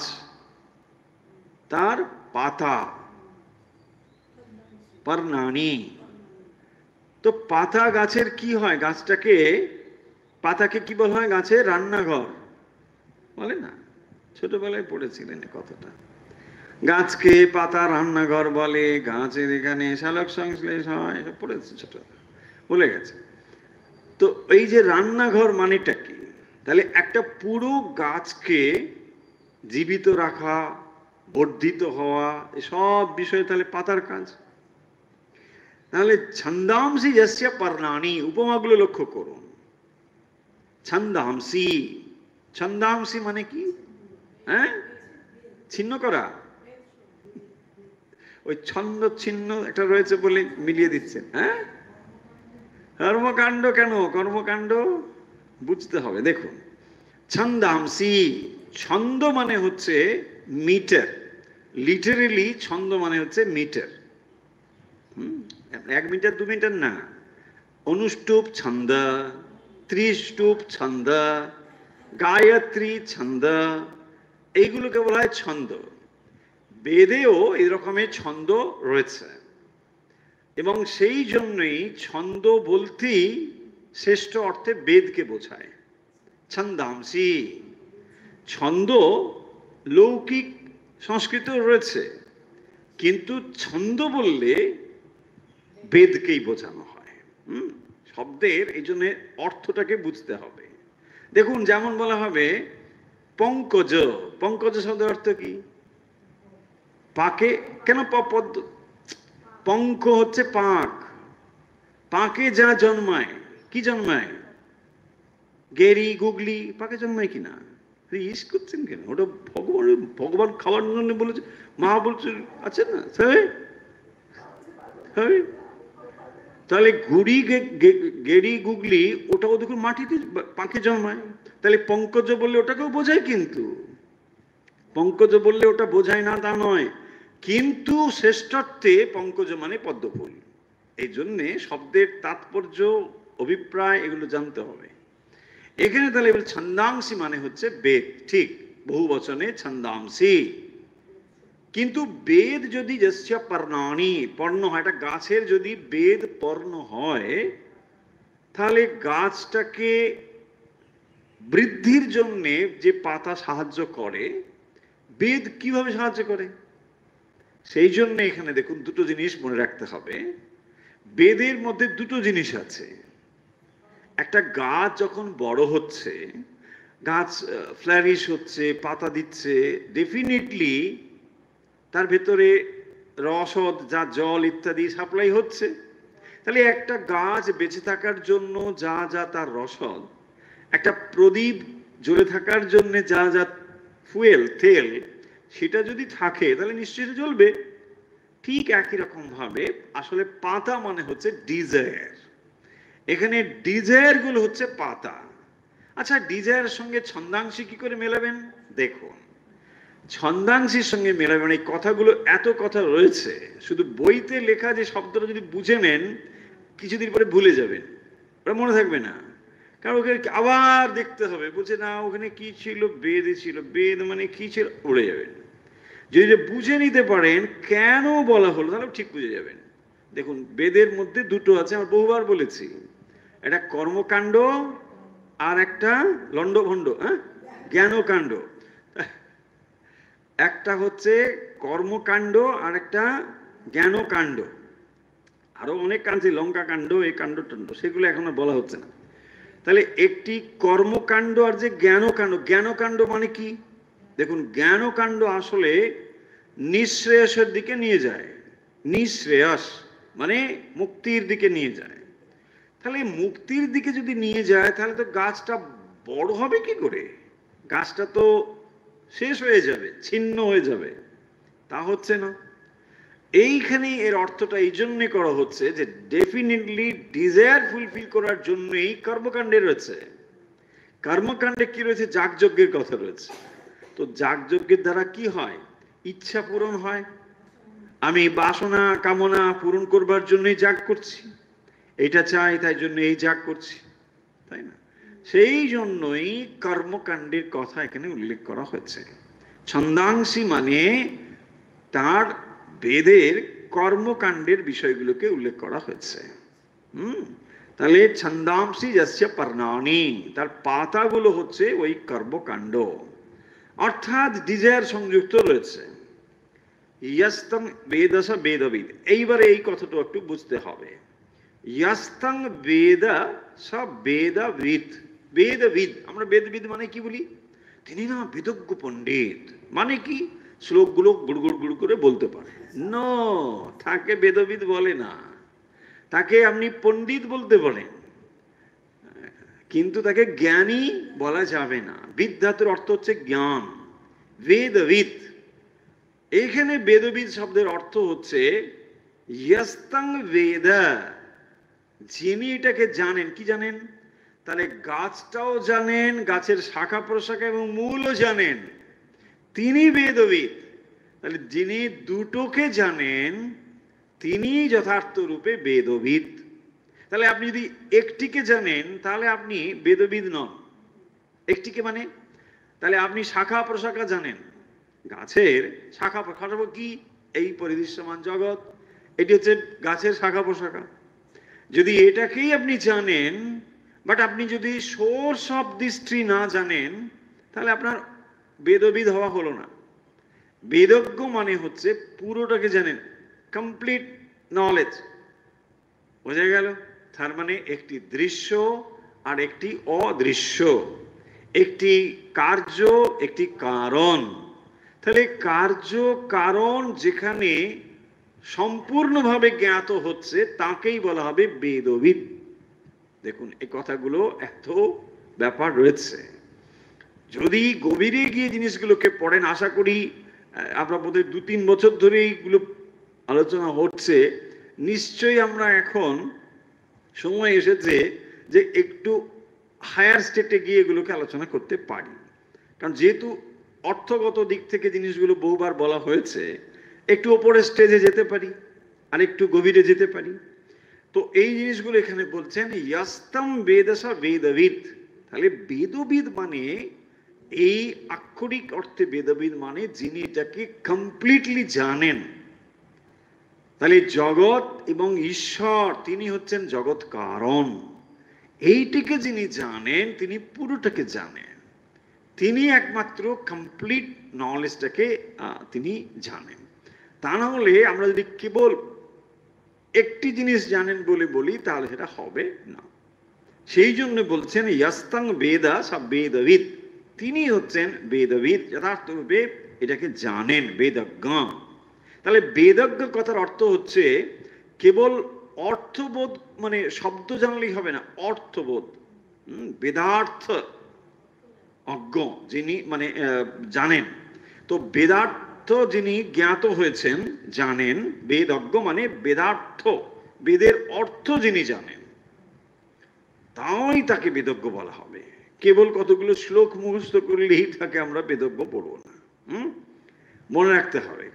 তার পাতা, পর্ণানি। তো পাতা গাছের কি হয়? গাছটাকে, পাতাকে কি বলা হয়? গাছের রান্নাঘর বলে না? ছোটবেলায় পড়েছিলেন কথাটা। গাছকে পাতা রান্নাঘর বলে, গাছের এখানে সালোক সংশ্লেষ হয়, এসব পড়েছে ছোট, ভুলে গেছে। তো এই যে রান্নাঘর মানেটা কি? তাহলে একটা পুরো গাছকে জীবিত রাখা, বর্ধিত হওয়া, এসব বিষয়ে তাহলে পাতার কাজ। তাহলে ছন্দাংসি যস্য পর্ণানি, উপমাগুলো লক্ষ্য করুন। ছন্দাংসি, ছন্দাংসি মানে কি? হ্যাঁ, ছিন্ন করা। ওই ছন্দ ছিন্ন একটা রয়েছে বলে মিলিয়ে দিচ্ছেন। হ্যাঁ, কর্মকাণ্ড কেন? কর্মকাণ্ড বুঝতে হবে। দেখুন, ছন্দাংসি, ছন্দ মানে হচ্ছে মিটার। লিটারেলি ছন্দ মানে হচ্ছে মিটার। 1 মিটার 2 মিটার না, অনুষ্টুপ ছন্দ, ত্রিষ্টুপ ছন্দ, গায়ত্রী ছন্দ, এইগুলোকে বলা হয় ছন্দ। বেদেও এই রকমের ছন্দ রয়েছে, এবং সেই জন্যই ছন্দ বলতেই শ্রেষ্ঠ অর্থে বেদকে বোঝায়। ছন্দাংসি, ছন্দ লৌকিক সংস্কৃত রয়েছে, কিন্তু ছন্দ বললে বেদকেই বোঝানো হয়। শব্দের এই জন্য অর্থটাকে বুঝতে হবে। দেখুন, যেমন বলা হবে পঙ্কজ, পঙ্কজ শব্দের অর্থ কি? পাকে, কেন পদ্ম? পঙ্ক হচ্ছে পাক, পাকে যা জন্মায়, কি জন্মায়? গেরি গুগলি পাকে জন্মায় কিনা? ইস করছেন কেন? ওটা ভগবান, ভগবান খাওয়ার জন্য বলেছে, মা বলছে আছে না। তাহলে গুড়ি গেরি গুগলি ওটাও দেখুন মাটিতে পাকে জন্মায়। তাহলে পঙ্কজ বললে ওটাকেও বোঝায়, কিন্তু পঙ্কজ বললে ওটা বোঝায় না তা নয়, কিন্তু শ্রেষ্ঠত্বে পঙ্কজ মানে পদ্মফুল। এই জন্যে শব্দের তাৎপর্য, অভিপ্রায় এগুলো জানতে হবে। এখানে তাহলে ছন্দাংসি মানে হচ্ছে বেদ, ঠিক, বহু বচনে ছন্দাংসি। কিন্তু বেদ যদি যস্য পর্ণানি, পর্ণ হয়, একটা গাছের যদি বেদ পর্ণ হয়, তাহলে গাছটাকে বৃদ্ধির জন্যে যে পাতা সাহায্য করে, বেদ কিভাবে সাহায্য করে? সেই জন্য এখানে দেখুন দুটো জিনিস মনে রাখতে হবে। বেদের মধ্যে দুটো জিনিস আছে। একটা গাছ যখন বড় হচ্ছে, গাছ ফ্লারিশ হচ্ছে, পাতা দিচ্ছে, ডেফিনেটলি তার ভেতরে রসদ, যা জল ইত্যাদি সাপ্লাই হচ্ছে। তাহলে একটা গাছ বেঁচে থাকার জন্য যা যা তার রসদ, একটা প্রদীপ জ্বলে থাকার জন্য যা যা ফুয়েল, তেল, সেটা যদি থাকে তাহলে নিশ্চয়ই জ্বলবে। ঠিক একই রকম ভাবে আসলে পাতা মানে হচ্ছে ডিজায়ার। এখানে ডিজায়ার গুলো হচ্ছে পাতা। আচ্ছা, ডিজায়ারের সঙ্গে ছন্দাংশী কি করে মেলাবেন? দেখুন, ছন্দাংশীর সঙ্গে মেলাবেন, এই কথাগুলো এত কথা রয়েছে, শুধু বইতে লেখা যে শব্দটা যদি বুঝে নেন, কিছুদিন পরে ভুলে যাবেন, ওটা মনে থাকবে না। কারণ ওকে আবার দেখতে হবে, বলছে না ওখানে কি ছিল, বেদে ছিল, বেদ মানে কি ছিল, উড়ে যাবেন। যদি বুঝে নিতে পারেন কেন বলা হলো, তাহলে ঠিক বুঝে যাবেন। দেখুন, বেদের মধ্যে দুটো আছে, আমরা বহুবার বলেছি, একটা কর্মকাণ্ড আর একটা লণ্ডভণ্ড, জ্ঞানকাণ্ড। একটা হচ্ছে কর্মকাণ্ড আর একটা জ্ঞানকাণ্ড। আরো অনেক কাণ্ড, লঙ্কা কাণ্ড, এই কাণ্ড টাণ্ড, সেগুলো এখন বলা হচ্ছে না। তাহলে একটি কর্মকাণ্ড আর যে জ্ঞানকাণ্ড, জ্ঞানকাণ্ড মানে কি? দেখুন, জ্ঞানকাণ্ড আসলে নিঃশ্রেয়সের দিকে নিয়ে যায়। নিঃশ্রেয়স মানে মুক্তির দিকে নিয়ে যায়। তাহলে মুক্তির দিকে যদি নিয়ে যায় তাহলে তো গাছটা বড় হবে কি করে? গাছটা তো শেষ হয়ে যাবে, ছিন্ন হয়ে যাবে। তা হচ্ছে না। এইখানে এর অর্থটা এই জন্য করা হচ্ছে যে ডেফিনেটলি ডিজায়ার ফুলফিল করার জন্যই কর্মকাণ্ডে রয়েছে। কর্মকাণ্ডে কি রয়েছে? যাগযজ্ঞের কথা রয়েছে। তো যাগযজ্ঞের দ্বারা কি হয়? ইচ্ছা পূরণ হয়। আমি বাসনা কামনা পূরণ করবার জন্যই যাগ করছি, এটা চাই তাই জন্য এই যাগ করছি, তাই না? সেই জন্যই কর্মকাণ্ডের কথা এখানে উল্লেখ করা হয়েছে। ছন্দাংশী মানে তার বেদের কর্মকাণ্ডের বিষয়গুলোকে উল্লেখ করা হয়েছে। তাহলে ছন্দাংশী যস্য পর্ণানি, তার পাতাগুলো হচ্ছে ওই কর্মকাণ্ড, অর্থাৎ ডিজায়ার সংযুক্ত রয়েছে। ইয়াস্তং বেদস বেদবিদ, এইবারে এই কথাটা একটু বুঝতে হবে। ইয়াস্তং বেদ স বেদবিদ, বেদবিদ, আমরা বেদবিদ মানে কি বলি? তিনি না বেদজ্ঞ পণ্ডিত। মানে কি? শ্লোকগুলো গুড়গুড় গুড় করে বলতে পারে। নো, তাকে বেদবিদ বলে না, তাকে আপনি পণ্ডিত বলতে পারেন, কিন্তু তাকে জ্ঞানী বলা যাবে না। বিদ্যাতুর অর্থ হচ্ছে জ্ঞান, বেদবিদ। এখানে বেদবিদ শব্দের অর্থ হচ্ছে ইয়াস্তং বেদ, যিনি এটাকে জানেন। কি জানেন? তাহলে গাছটাও জানেন, গাছের শাখা প্রশাখা এবং মূলও জানেন, তিনি বেদবিদ। তাহলে যিনি দুটোকে জানেন তিনি যথার্থ রূপে বেদবিদ। তাহলে আপনি যদি একটিকে জানেন তাহলে আপনি বেদবিদ নন। একটিকে মানে, তাহলে আপনি শাখা প্রশাখা জানেন, গাছের শাখা প্রশাখা কি? এই পরিদৃশ্যমান জগৎ, এটি হচ্ছে গাছের শাখা প্রশাখা। যদি এটাকেই আপনি জানেন, বাট আপনি যদি সোর্স অফ দিস ট্রি না জানেন, তাহলে আপনার বেদবিদ হওয়া হলো না। বেদজ্ঞ মানে হচ্ছে পুরোটাকে জানেন, কমপ্লিট নলেজ। বোঝা গেল? তার মানে একটি দৃশ্য আর একটি অদৃশ্য, একটি কার্য একটি কারণ। তাহলে কার্য কারণ যেখানে সম্পূর্ণভাবে জ্ঞাত হচ্ছে তাকেই বলা হবে বেদবিদ। দেখুন, এই কথাগুলো এত ব্যাপার রয়েছে। যদি গভীরে গিয়ে জিনিসগুলোকে পড়েন, আশা করি আপনার বোধহয় 2-3 বছর ধরে এইগুলো আলোচনা হচ্ছে, নিশ্চয়ই আমরা এখন সময় এসেছে যে একটু হায়ার স্টেটে গিয়ে এগুলোকে আলোচনা করতে পারি। কারণ যেহেতু অর্থগত দিক থেকে জিনিসগুলো বহুবার বলা হয়েছে, একটু ওপরের স্টেজে যেতে পারি আর একটু গভীরে যেতে পারি। তো এই জিনিসগুলো এখানে বলছেন ইয়াস্তম বেদসা বেদবিদ। তাহলে বেদবিদ মানে এই আক্ষরিক অর্থে বেদবিদ মানে যিনি এটাকে কমপ্লিটলি জানেন। তাহলে জগৎ এবং ঈশ্বর তিনি হচ্ছেন জগৎ কারণ। এইটিকে যিনি জানেন তিনি পুরোটাকে জানেন, তিনি একমাত্র কমপ্লিট নলেজটাকে তিনি জানেন। তা না হলে আমরা যদি কেবল একটি জিনিস জানেন বলে বলি তাহলে সেটা হবে না। সেই জন্য বলছেন ইয়াস্তং বেদা সব বেদবিদ, তিনি হচ্ছেন বেদবিদ, যথার্থরূপে এটাকে জানেন, বেদজ্ঞ। তাহলে বেদজ্ঞ কথার অর্থ হচ্ছে কেবল অর্থবোধ, মানে শব্দ জানলেই হবে না, অর্থবোধ। বেদার্থ অজ্ঞ যিনি মানে জানেন। তো বেদার্থ যিনি জ্ঞাত হয়েছেন জানেন, বেদজ্ঞ মানে বেদার্থ, বেদের অর্থ যিনি জানেন, তাই তাকে বেদজ্ঞ বলা হবে। কেবল কতগুলো শ্লোক মুখস্থ করলেই তাকে আমরা বেদজ্ঞ পড়বো না। মনে রাখতে হবে।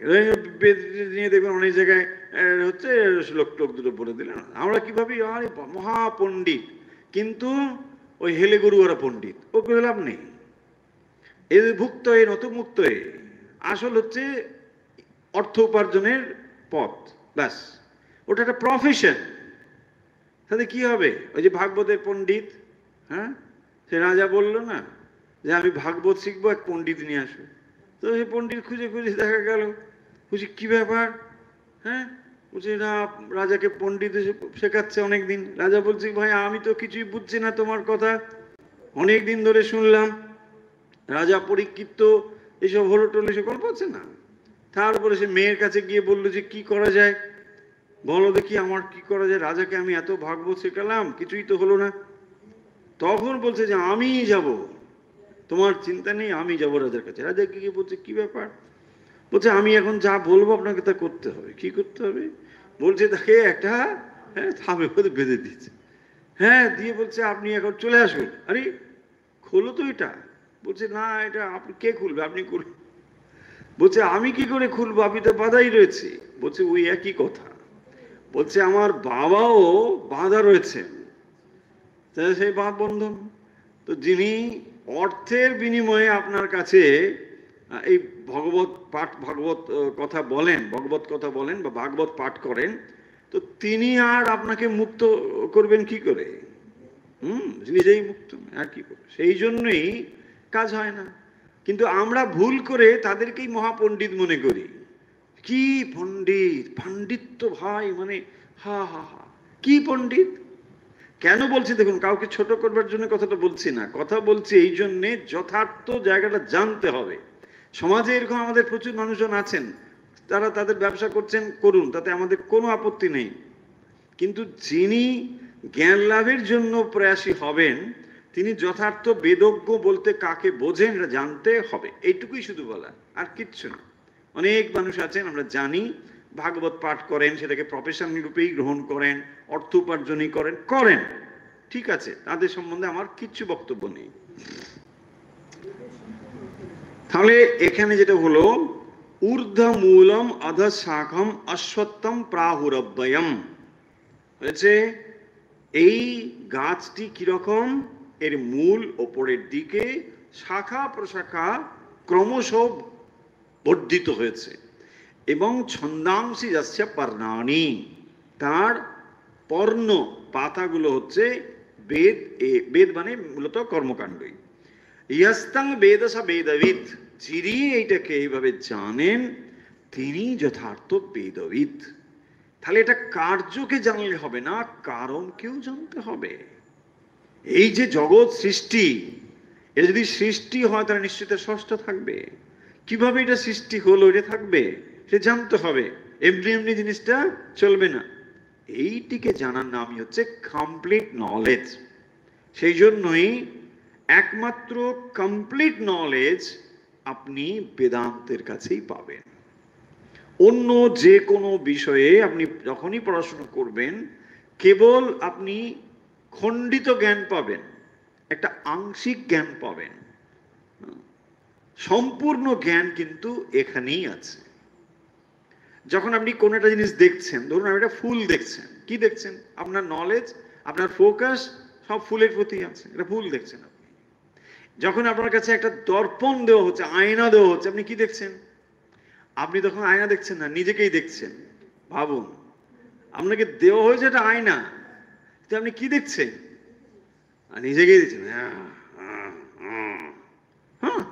নিয়ে দেখবেন অনেক জায়গায় হচ্ছে শ্লোক টোক দুটো পড়ে দিলেন, আমরা কি ভাবি আরে মহাপণ্ডিত, কিন্তু ওই হেলে গরুয়ারা পণ্ডিত, ও করে লাভ নেই। এর ভুক্ত এ নত মুক্ত এ, আসল হচ্ছে অর্থ উপার্জনের পথ, ব্যাস, ওটা একটা প্রফেশন। তাতে কি হবে? ওই যে ভাগবতের পণ্ডিত, হ্যাঁ, সে রাজা বললো না যে আমি ভাগবত শিখবো, এক পণ্ডিত নিয়ে আসো। তো সেই পণ্ডিত খুঁজে খুঁজে দেখা গেল, খুঁজে কি ব্যাপার, হ্যাঁ, বলছে না, রাজাকে পণ্ডিত শেখাচ্ছে অনেকদিন। রাজা বলছে ভাই আমি তো কিছুই বুঝছি না তোমার কথা, অনেক দিন ধরে শুনলাম। রাজা পরীক্ষিত তো এইসব হলো টলো এসব গল্প আছে না। তারপরে সে মেয়ের কাছে গিয়ে বললো যে কি করা যায়, বলো দেখি আমার কি করা যায়, রাজাকে আমি এত ভাগবত শেখালাম কিছুই তো হলো না। তখন বলছে যে আমি যাব, তোমার চিন্তা নেই, আমি যাব রাজার কাছে। রাজা গিয়ে বলছে কি ব্যাপার, বলছে আমি এখন যা বলবো আপনাকে তা করতে হবে। কি করতে হবে, বলছে তাকে একটা থামে বেঁধে দিচ্ছে। হ্যাঁ দিয়ে বলছে আপনি এখন চলে আসুন। আরে খোলো তো এটা। বলছে না এটা আপনি কে খুলবে, আপনি খুলুন। বলছে আমি কি করে খুলবো, আমি তো বাধাই রয়েছি। বলছে ওই একই কথা, বলছে আমার বাবাও বাঁধা রয়েছেন, সেই বাঁধ বন্ধন। তো যিনি অর্থের বিনিময়ে আপনার কাছে এই ভাগবত কথা বলেন, ভগবত কথা বলেন বা ভাগবত পাঠ করেন, তো তিনি আর আপনাকে মুক্ত করবেন কি করে? নিজেই মুক্ত আর কি করে? সেই জন্যই কাজ হয় না। কিন্তু আমরা ভুল করে তাদেরকেই মহাপণ্ডিত মনে করি। কি পণ্ডিত, পাণ্ডিত্য ভাই মানে হা হা হা, কি পণ্ডিত। কেন বলছি দেখুন, কাউকে ছোট করবার জন্য কথাটা বলছি না, কথা বলছি এই জন্যে যথার্থ জায়গাটা জানতে হবে। সমাজে এরকম আমাদের প্রচুর মানুষজন আছেন, তারা তাদের ব্যবসা করছেন, করুন, তাতে আমাদের কোনো আপত্তি নেই। কিন্তু যিনি জ্ঞান লাভের জন্য প্রয়াসী হবেন, তিনি যথার্থ বেদজ্ঞ বলতে কাকে বোঝেন এটা জানতে হবে, এইটুকুই শুধু বলা, আর কিচ্ছু না। অনেক মানুষ আছেন আমরা জানি, ভাগবত পাঠ করেন, সেটাকে প্রফেশন রূপেই গ্রহণ করেন, অর্থ উপার্জনই করেন করেন, ঠিক আছে, তাদের সম্বন্ধে আমার কিচ্ছু বক্তব্য নেই। তাহলে এখানে যেটা হলো ঊর্ধ্বমূলম অধঃশাখম অশ্বত্থম প্রাহুরব্বয়ম হয়েছে। এই গাছটি কিরকম, এর মূল ওপরের দিকে, শাখা প্রশাখা ক্রমশ বর্ধিত হয়েছে, এবং ছন্দাংশী যাচ্ছে পর্ণানি, তার পর্ণ পাতাগুলো হচ্ছে বেদ। বেদ মানে মূলত কর্মকাণ্ডই। ইয়াস্তাং বেদসা বেদবিদ, যিনি এইটাকে এইভাবে জানেন তিনি যথার্থ বেদবিদ। তাহলে এটা কার্যকে জানলে হবে না, কারণকেও জানতে হবে। এই যে জগৎ সৃষ্টি, এটা যদি সৃষ্টি হয় তাহলে নিশ্চিত স্রষ্টা থাকবে। কিভাবে এটা সৃষ্টি হলো এটা থাকবে, সে জানতে হবে। এমনি এমনি জিনিসটা চলবে না। এইটিকে জানার নামই হচ্ছে কমপ্লিট নলেজ। সেই জন্যই একমাত্র কমপ্লিট নলেজ আপনি বেদান্তের কাছেই পাবেন। অন্য যে কোনো বিষয়ে আপনি যখনই পড়াশোনা করবেন, কেবল আপনি খণ্ডিত জ্ঞান পাবেন, একটা আংশিক জ্ঞান পাবেন। সম্পূর্ণ জ্ঞান কিন্তু এখানেই আছে। যখন আপনি কোনো একটা জিনিস দেখছেন, ধরুন আপনি একটা ফুল দেখছেন, কি দেখছেন, আপনার নলেজ, আপনার ফোকাস সব ফুলের প্রতি আছে, এটা ফুল দেখছেন আপনি। যখন আপনার কাছে একটা দর্পণ দেওয়া হচ্ছে, আয়না দেওয়া হচ্ছে, আপনি কি দেখছেন? আপনি তখন আয়না দেখছেন না, নিজেকেই দেখছেন। ভাবুন, আপনাকে দেওয়া হয়েছে একটা আয়না, আপনি কি দেখছেন? নিজেকেই দেখছেন। হ্যাঁ,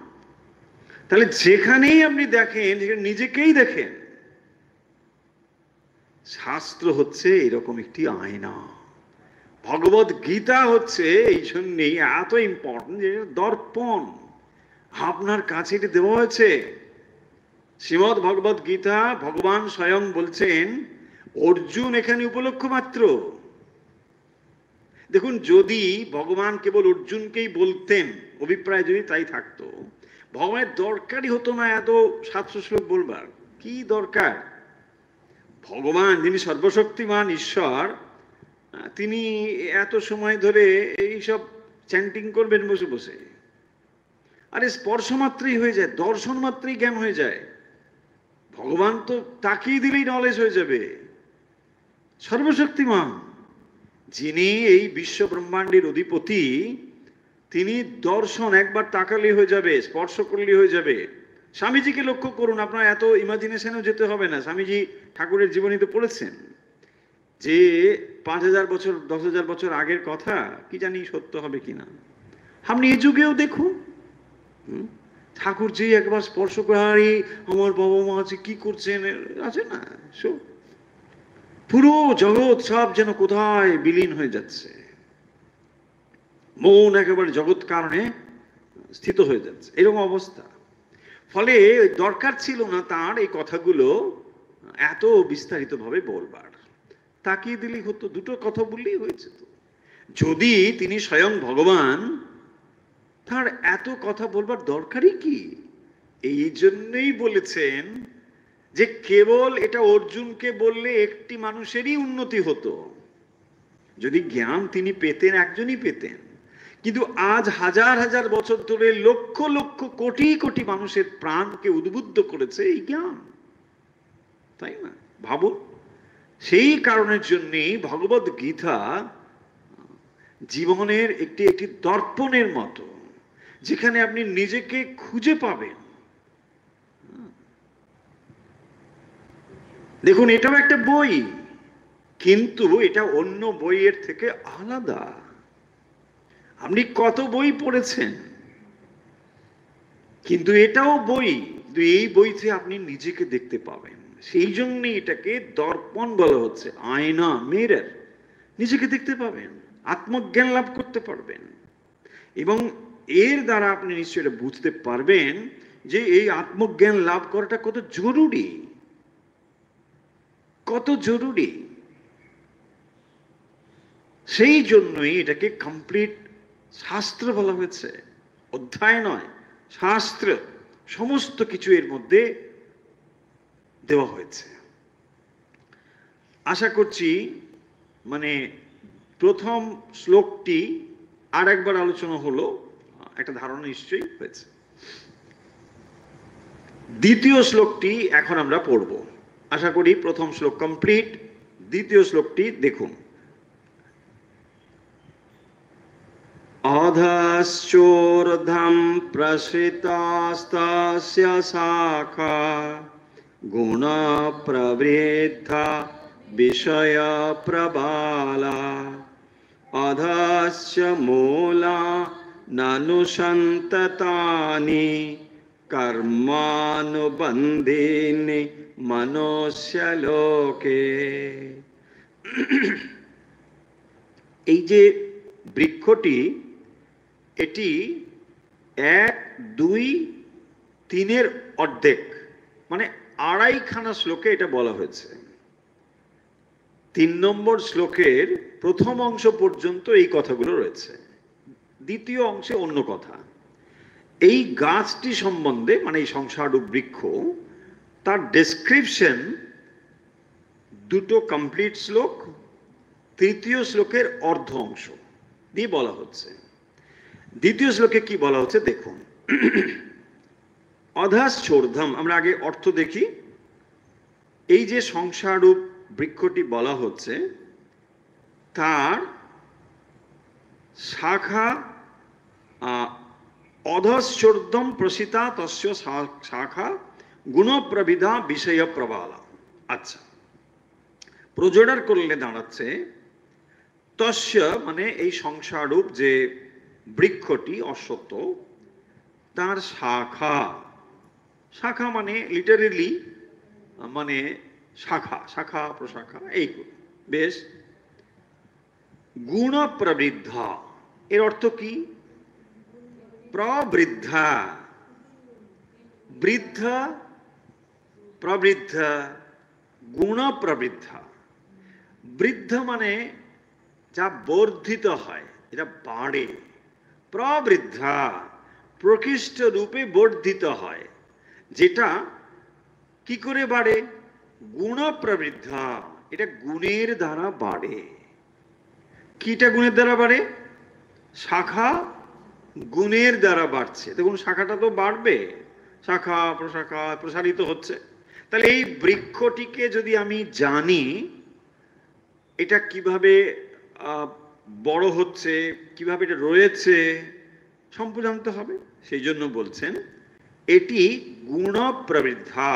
তাহলে যেখানেই আপনি দেখেন, যেখানে নিজেকেই দেখেন, শাস্ত্র হচ্ছে এরকম একটি আয়না। ভগবত গীতা হচ্ছে এই জন্যেই এত ইম্পর্টেন্ট, যে দর্পণ আপনার কাছে এটি দেওয়া হয়েছে। শ্রীমদ ভগবত গীতা ভগবান স্বয়ং বলছেন, অর্জুন এখানে উপলক্ষ মাত্র। দেখুন, যদি ভগবান কেবল অর্জুনকেই বলতেন, অভিপ্রায় যদি তাই থাকতো, ভগবানের দরকারই হতো না এত 700 শ্লোক বলবার। কি দরকার? ভগবান যিনি সর্বশক্তিমান ঈশ্বর, তিনি এত সময় ধরে এইসব চ্যান্টিং করবেন বসে বসে? আরে স্পর্শ মাত্রই হয়ে যায়, দর্শন মাত্রই জ্ঞান হয়ে যায়। ভগবান তো তাকিয়ে দিলেই নলেজ হয়ে যাবে। সর্বশক্তিমান যিনি এই বিশ্ব ব্রহ্মাণ্ডের অধিপতি, তিনি দর্শন একবার তাকালেই হয়ে যাবে, স্পর্শ করলেই হয়ে যাবে। স্বামীজিকে লক্ষ্য করুন, আপনার এত ইমাজিনেশনেও যেতে হবে না। স্বামীজি ঠাকুরের জীবনীতে পড়েছেন যে 5000 বছর 10,000 বছর আগের কথা, কি জানি সত্য হবে কিনা। আপনি এই যুগেও দেখুন, ঠাকুর যে একবার স্পর্শ করে, আমার বাবা মা আছে কি করছেন, আছে না? পুরো জগৎ সব যেন কোথায় বিলীন হয়ে যাচ্ছে, মন একেবারে জগৎ কারণে স্থিত হয়ে যাচ্ছে, এরকম অবস্থা। ফলে দরকার ছিল না তার এই কথাগুলো এত বিস্তারিত ভাবে বলবার, তাকিয়ে দিলেই হতো, দুটো কথা বললেই হয়েছে। তো যদি তিনি স্বয়ং ভগবান, তার এত কথা বলবার দরকারই কি? এই জন্যই বলেছেন যে কেবল এটা অর্জুনকে বললে একটি মানুষেরই উন্নতি হতো। যদি জ্ঞান তিনি পেতেন, একজনই পেতেন, কিন্তু আজ হাজার হাজার বছর ধরে লক্ষ লক্ষ কোটি কোটি মানুষের প্রাণকে উদ্বুদ্ধ করেছে এই জ্ঞান, তাই না? ভাবুন, সেই কারণের জন্যই ভগবদ গীতা জীবনের একটি একটি দর্পণের মতো, যেখানে আপনি নিজেকে খুঁজে পাবেন। দেখুন, এটাও একটা বই, কিন্তু এটা অন্য বইয়ের থেকে আলাদা। আপনি কত বই পড়েছেন, কিন্তু এটাও বই, কিন্তু এই বইতে আপনি নিজেকে দেখতে পাবেন। সেই জন্যই এটাকে দর্পণ বলা হচ্ছে, আয়না, মিরর। নিজেকে দেখতে পাবেন, আত্মজ্ঞান লাভ করতে পারবেন, এবং এর দ্বারা আপনি নিশ্চয়ই এটা বুঝতে পারবেন যে এই আত্মজ্ঞান লাভ করাটা কত জরুরি, কত জরুরি। সেই জন্যই এটাকে কমপ্লিট শাস্ত্র বলা হয়েছে, অধ্যায় নয়, শাস্ত্র। সমস্ত কিছু এর মধ্যে দেওয়া হয়েছে। আশা করছি মানে প্রথম শ্লোকটি আর একবার আলোচনা হলো, একটা ধারণা নিশ্চয়ই হয়েছে। দ্বিতীয় শ্লোকটি এখন আমরা পড়ব। আশা করি প্রথম শ্লোক কমপ্লিট, দ্বিতীয় শ্লোকটি দেখুন। অধশ্চোর্ধ্বং প্রসৃতাস্তস্য শাখা গুণ প্রবৃদ্ধা বিষয় প্রবালা অধশ্চ মূলা নানুসন্ততানি কর্মানুবন্ধীনি মনুষ্যলোকে। এই যে বৃক্ষটি, এটি 1, 2, 3 অর্ধেক, মানে আড়াইখানা শ্লোকে এটা বলা হয়েছে। 3 নম্বর শ্লোকের প্রথম অংশ পর্যন্ত এই কথাগুলো রয়েছে, দ্বিতীয় অংশে অন্য কথা। এই গাছটি সম্বন্ধে, মানে এই সংসাররূপ বৃক্ষ, তার ডেসক্রিপশন দুটো কমপ্লিট শ্লোক, তৃতীয় শ্লোকের অর্ধ অংশ দিয়ে বলা হচ্ছে। দ্বিতীয় শ্লোকে কি বলা হচ্ছে দেখুন। অধশ্চোর্ধ্বং, আমরা আগে অর্থ দেখি। এই যে সংসাররূপ বৃক্ষটি বলা হচ্ছে, তার শাখা অধশ্চোর্ধ্বং প্রসৃতা তস্য শাখা গুণপ্রবিধা বিষয় প্রবালা। আচ্ছা, প্রজোডার করলে দাঁড়াচ্ছে তস্য, মানে এই সংসাররূপ যে বৃক্ষটি অশ্বত্থ, তার শাখা, শাখা মানে লিটারেলি মানে শাখা, শাখা প্রশাখা এইগুলো, বেশ। গুণ প্রবৃদ্ধা, এর অর্থ কি? প্রবৃদ্ধা, বৃদ্ধা, প্রবৃদ্ধা, গুণ প্রবৃদ্ধা। বৃদ্ধ মানে যা বর্ধিত হয়, এটা বাড়ে। প্রবৃদ্ধা, প্রকৃষ্ট রূপে বর্ধিত হয়, যেটা কি করে বাড়ে? গুণ প্রবৃদ্ধা, এটা গুণের দ্বারা বাড়ে। কিটা গুণের দ্বারা বাড়ে? শাখা গুণের দ্বারা বাড়ছে। দেখুন, শাখাটা তো বাড়বে, শাখা প্রশাখা প্রসারিত হচ্ছে। তাহলে এই বৃক্ষটিকে যদি আমি জানি, এটা কিভাবে বড় হচ্ছে, কিভাবে এটা রয়েছে, সম্পূর্ণ জানতে হবে। সেই জন্য বলছেন এটি গুণ প্রবৃদ্ধা।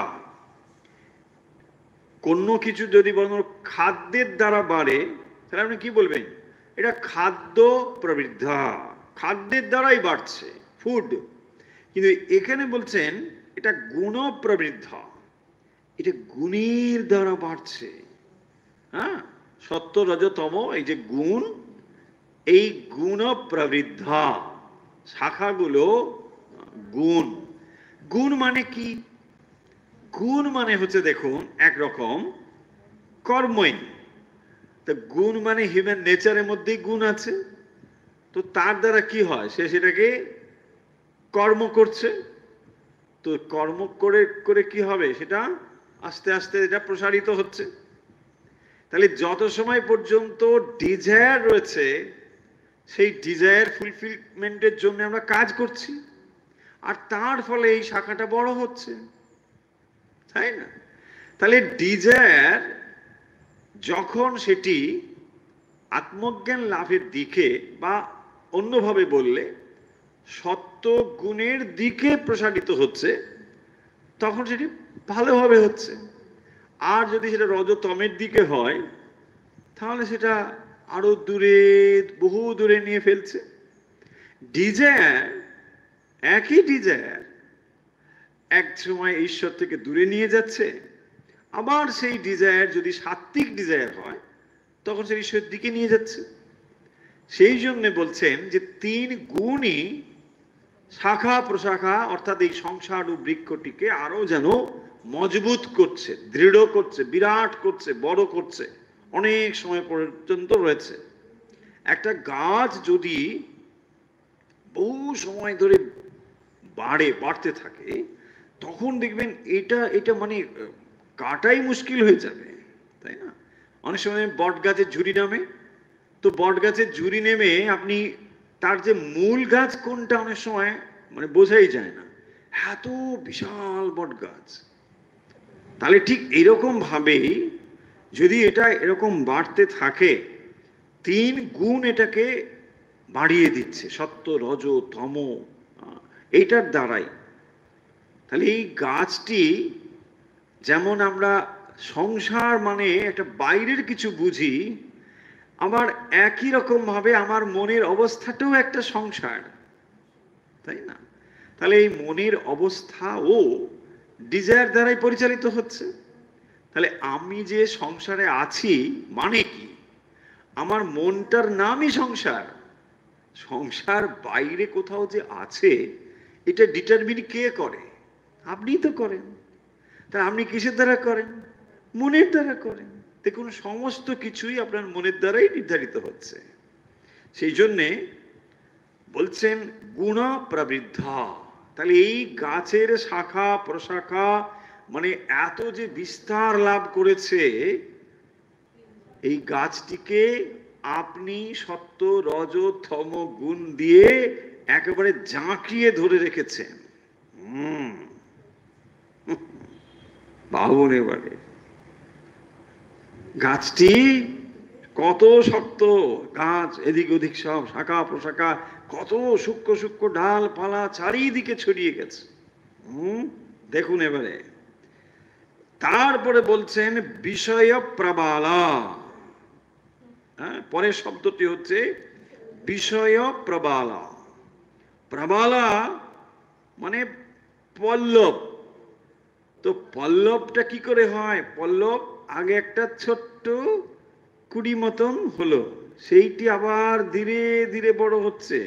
কোনো কিছু যদি বলেন খাদ্যের দ্বারা বাড়ে, তাহলে আপনি কি বলবেন? এটা খাদ্য প্রবৃদ্ধা, খাদ্যের দ্বারাই বাড়ছে, ফুড। কিন্তু এখানে বলছেন এটা গুণ প্রবৃদ্ধা, এটা গুণের দ্বারা বাড়ছে। হ্যাঁ, সত্য রজতম এই যে গুণ, এই গুণ প্রবৃদ্ধা, শাখাগুলো গুণ। গুণ মানে কি? গুণ মানে হচ্ছে দেখুন একরকম কর্মই। তো গুণ মানে হিউম্যান নেচারের মধ্যেই গুণ আছে, তো তার দ্বারা কি হয়, সে সেটাকে কর্ম করছে। তো কর্ম করে করে কি হবে, সেটা আস্তে আস্তে এটা প্রসারিত হচ্ছে। তাহলে যত সময় পর্যন্ত ডিজায়ার রয়েছে, সেই ডিজায়ার ফুলফিলমেন্টের জন্য আমরা কাজ করছি, আর তার ফলে এই শাখাটা বড় হচ্ছে, তাই না? তাহলে ডিজায়ার যখন সেটি আত্মজ্ঞান লাভের দিকে, বা অন্যভাবে বললে সত্য গুণের দিকে প্রসারিত হচ্ছে, তখন সেটি ভালোভাবে হচ্ছে। আর যদি সেটা রজতমের দিকে হয়, তাহলে সেটা আরো দূরে, বহু দূরে নিয়ে ফেলছে। ডিজায়ার, একই ডিজায়ার এক সময় ঈশ্বর থেকে দূরে নিয়ে যাচ্ছে, আবার সেই ডিজায়ার যদি সাত্ত্বিক ডিজায়ার হয়, তখন সে ঈশ্বরের দিকে নিয়ে যাচ্ছে। সেই জন্য বলছেন যে তিন গুণই শাখা প্রশাখা, অর্থাৎ এই সংসার ও বৃক্ষটিকে আরো যেন মজবুত করছে, দৃঢ় করছে, বিরাট করছে, বড় করছে, অনেক সময় পর্যন্ত রয়েছে। একটা গাছ যদি বহু সময় ধরে বাড়তে থাকে, তখন দেখবেন এটা এটা মানে কাটাই মুশকিল হয়ে যাবে, তাই না? অনেক সময় বট গাছের ঝুড়ি নামে, তো বট গাছের ঝুড়ি নেমে আপনি তার যে মূল গাছ কোনটা অনেক সময় মানে বোঝাই যায় না, এত বিশাল বট গাছ। তাহলে ঠিক এরকম ভাবেই যদি এটা এরকম বাড়তে থাকে, তিন গুণ এটাকে বাড়িয়ে দিচ্ছে, সত্য রজ তম, এইটার দ্বারাই। তাহলে এই গাছটি, যেমন আমরা সংসার মানে একটা বাইরের কিছু বুঝি, আবার একই রকম ভাবে আমার মনের অবস্থাটাও একটা সংসার, তাই না? তাহলে এই মনের অবস্থাও ডিজায়ার দ্বারাই পরিচালিত হচ্ছে। তাহলে আমি যে সংসারে আছি মানে কি? আমার মনটার নামই সংসার। সংসার বাইরে কোথাও যে আছে, এটা ডিটারমিন কে করে? আপনিই তো করেন। তা আপনি কিসের দ্বারা করেন? মনের দ্বারা করেন। দেখুন, সমস্ত কিছুই আপনার মনের দ্বারাই নির্ধারিত হচ্ছে। সেই জন্যে বলছেন গুণ প্রবৃদ্ধা। তাহলে এই গাছের শাখা প্রশাখা মানে এত যে বিস্তার লাভ করেছে, এই গাছটিকে আপনি সত্য রজ তম গুণ দিয়ে একেবারে জাঁকিয়ে ধরে রেখেছেন। ভাবুন এবারে, গাছটি কত শক্ত গাছ, এদিক ওদিক সব শাখা প্রশাখা, কত সূক্ষ্ম সূক্ষ্ম ডাল পালা চারিদিকে ছড়িয়ে গেছে। দেখুন এবারে, তারপরে বলছেন বিষয় প্রবালা। হ্যাঁ, পরের শব্দটি হচ্ছে বিষয় প্রবালা। প্রবালা মানে পল্লব। তো পল্লবটা কি করে হয়? পল্লব আগে একটা ছোট্ট কুড়ি মতন হলো, সেইটি আবার ধীরে ধীরে বড় হচ্ছে,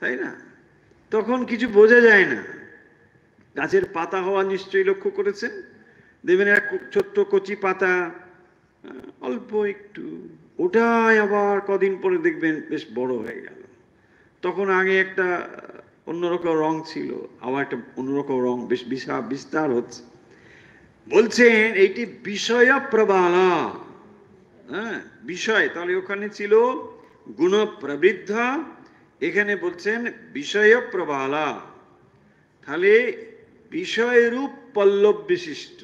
তাই না? তখন কিছু বোঝা যায় না। গাছের পাতা হওয়া নিশ্চয়ই লক্ষ্য করেছেন, দেখবেন এক ছোট্ট কচি পাতা, অল্প একটু, ওটাই আবার কদিন পরে দেখবেন বেশ বড় হয়ে গেল। তখন আগে একটা অন্যরকম রং ছিল, আবার একটা অন্যরকম রং, বেশ বিস্তার হচ্ছে। বলছেন এইটি বিষয় প্রবালা। হ্যাঁ, বিষয়, তাহলে ওখানে ছিল গুণ প্রবৃদ্ধা, এখানে বলছেন বিষয় প্রবালা। তাহলে বিষয়রূপ পল্লব বিশিষ্ট,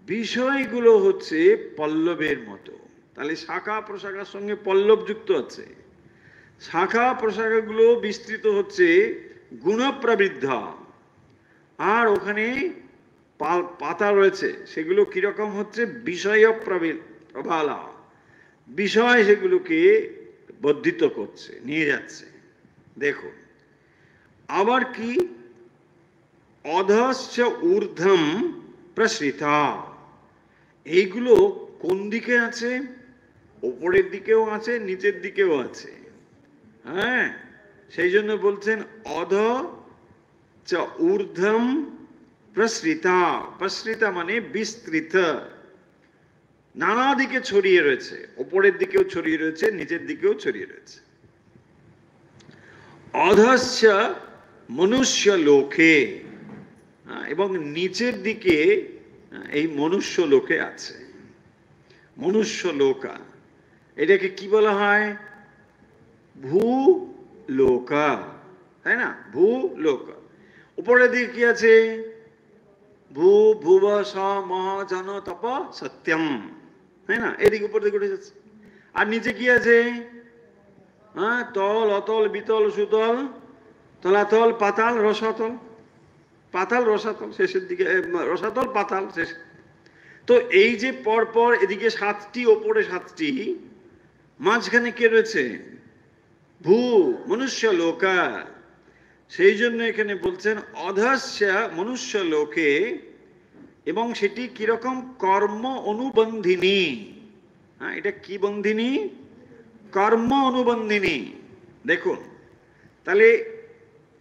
বিষয়গুলো হচ্ছে পল্লবের মতো। তাহলে শাখা প্রশাখার সঙ্গে পল্লব যুক্ত আছে, শাখা প্রশাখাগুলো বিস্তৃত হচ্ছে গুণ প্রবৃদ্ধা, আর ওখানে পাতা রয়েছে, সেগুলো কিরকম হচ্ছে? বিষয় প্রবালা, বিষয় সেগুলোকে বর্ধিত করছে, নিয়ে যাচ্ছে। দেখুন আবার কি, অধশ্চ ঊর্ধ্বম প্রসৃতা, এইগুলো কোন দিকে আছে? ওপরের দিকেও আছে, নিচের দিকেও আছে। হ্যাঁ, সেই জন্য বলছেন অধ চ ঊর্ধ্বম প্রসৃতা। প্রসৃতা মানে বিস্তৃত, নানা দিকে ছড়িয়ে রয়েছে, ওপরের দিকেও ছড়িয়ে রয়েছে, নিচের দিকেও ছড়িয়ে রয়েছে। অধস্য মনুষ্য লোকে, এবং নিচের দিকে এই মনুষ্য লোকে আছে। মনুষ্য লোকা, এটাকে কি বলা হয়? ভূ লোকা, তাই না? ভূ লোকা। উপরের দিকে কি আছে? ভূ ভুব স মহ জন তপ সত্যম, তাই না? এদিকে উপর দিকে উঠে যাচ্ছে। আর নিচে কি আছে? হ্যাঁ, তল অতল বিতল সুতল তলাতল পাতাল রসাতল। পাতাল রসাতল শেষের দিকে, রসাতল পাতাল শেষ। তো এই যে পরপর এদিকে 7টি, ওপরে 7টি, মাঝখানে কে রয়েছে? ভূ মনুষ্য লোকা। সেই জন্য এখানে বলছেন অধস্য মনুষ্য লোকে, এবং সেটি কিরকম? কর্ম অনুবন্ধিনী। হ্যাঁ, এটা কি বন্ধিনী? কর্ম অনুবন্ধিনী। দেখুন তাহলে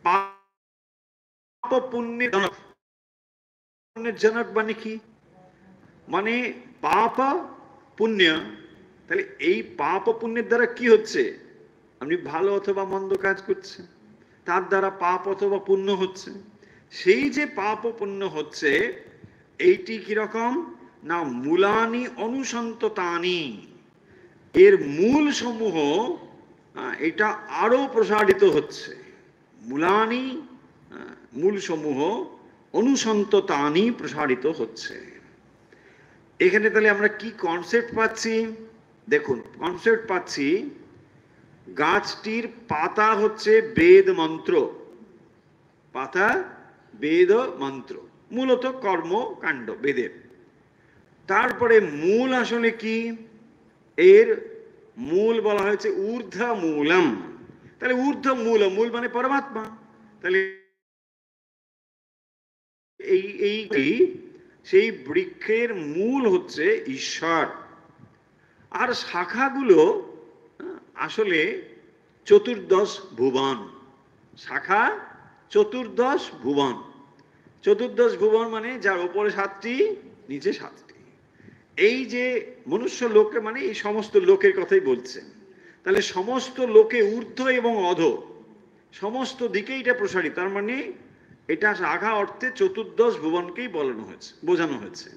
পাপ পুণ্যের জনক মানে কি? মানে পাপ পুণ্য। তাহলে এই পাপ পুণ্যের দ্বারা কি হচ্ছে? আপনি ভালো অথবা মন্দ কাজ করছেন, তার দ্বারা পাপ অথবা পুণ্য হচ্ছে। সেই যে পাপ ও পুণ্য হচ্ছে, এইটি কিরকম না? মূলানি অনুসন্ততানি, এর মূল সমূহ এটা আরো প্রসারিত হচ্ছে। মূলানি, মূল সমূহ অনুসন্ততানি প্রসারিত হচ্ছে। এখানে তাহলে আমরা কি কনসেপ্ট পাচ্ছি? দেখুন, কনসেপ্ট পাচ্ছি গাছটির পাতা হচ্ছে বেদ মন্ত্র। পাতা বেদ মন্ত্র, মূলত কর্মকাণ্ড বেদের। তারপরে মূল আসলে কি? এর মূল বলা হয়েছে ঊর্ধ্ব মূলম। তাহলে ঊর্ধ্ব মূল, মূল মানে পরমাত্মা। তাহলে এই সেই বৃক্ষের মূল হচ্ছে ঈশ্বর। আর শাখাগুলো আসলে চতুর্দশ ভুবন। শাখা চতুর্দশ ভুবন। চতুর্দশ ভুবন মানে যার উপরে 7টি, নিচে 7টি। এই যে মনুষ্য লোকে মানে এই সমস্ত লোকের কথাই বলছেন। তাহলে সমস্ত লোকে ঊর্ধ্ব এবং অধ সমস্ত দিকে এটা প্রসারিত। তার মানে এটা শাখা অর্থে চতুর্দশ ভুবনকেই বোঝানো হয়েছে।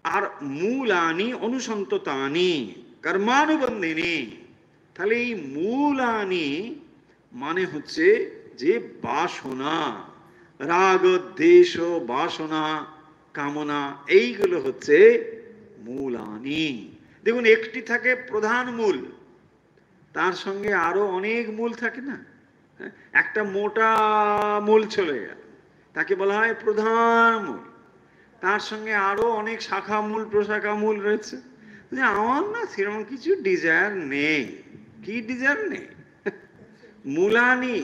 আর মূলানি অনুসন্ততানি কর্মানুবন্ধিনী। তাহলে এই মূলানি মানে হচ্ছে যে বাসনা, রাগ দ্বেষ বাসনা কামনা, এইগুলো হচ্ছে মূলানি। দেখুন, একটি থাকে প্রধান মূল, তার সঙ্গে আরো অনেক মূল থাকে না? একটা মোটা মূল চলে গেল, তাকে বলা হয় প্রধান মূল। তার সঙ্গে আরো অনেক শাখা মূল প্রশাখা মূল রয়েছে। আমার না সেরকম কিছু ডিজায়ার নেই। কি ডিজায়ার নেই? মূলানি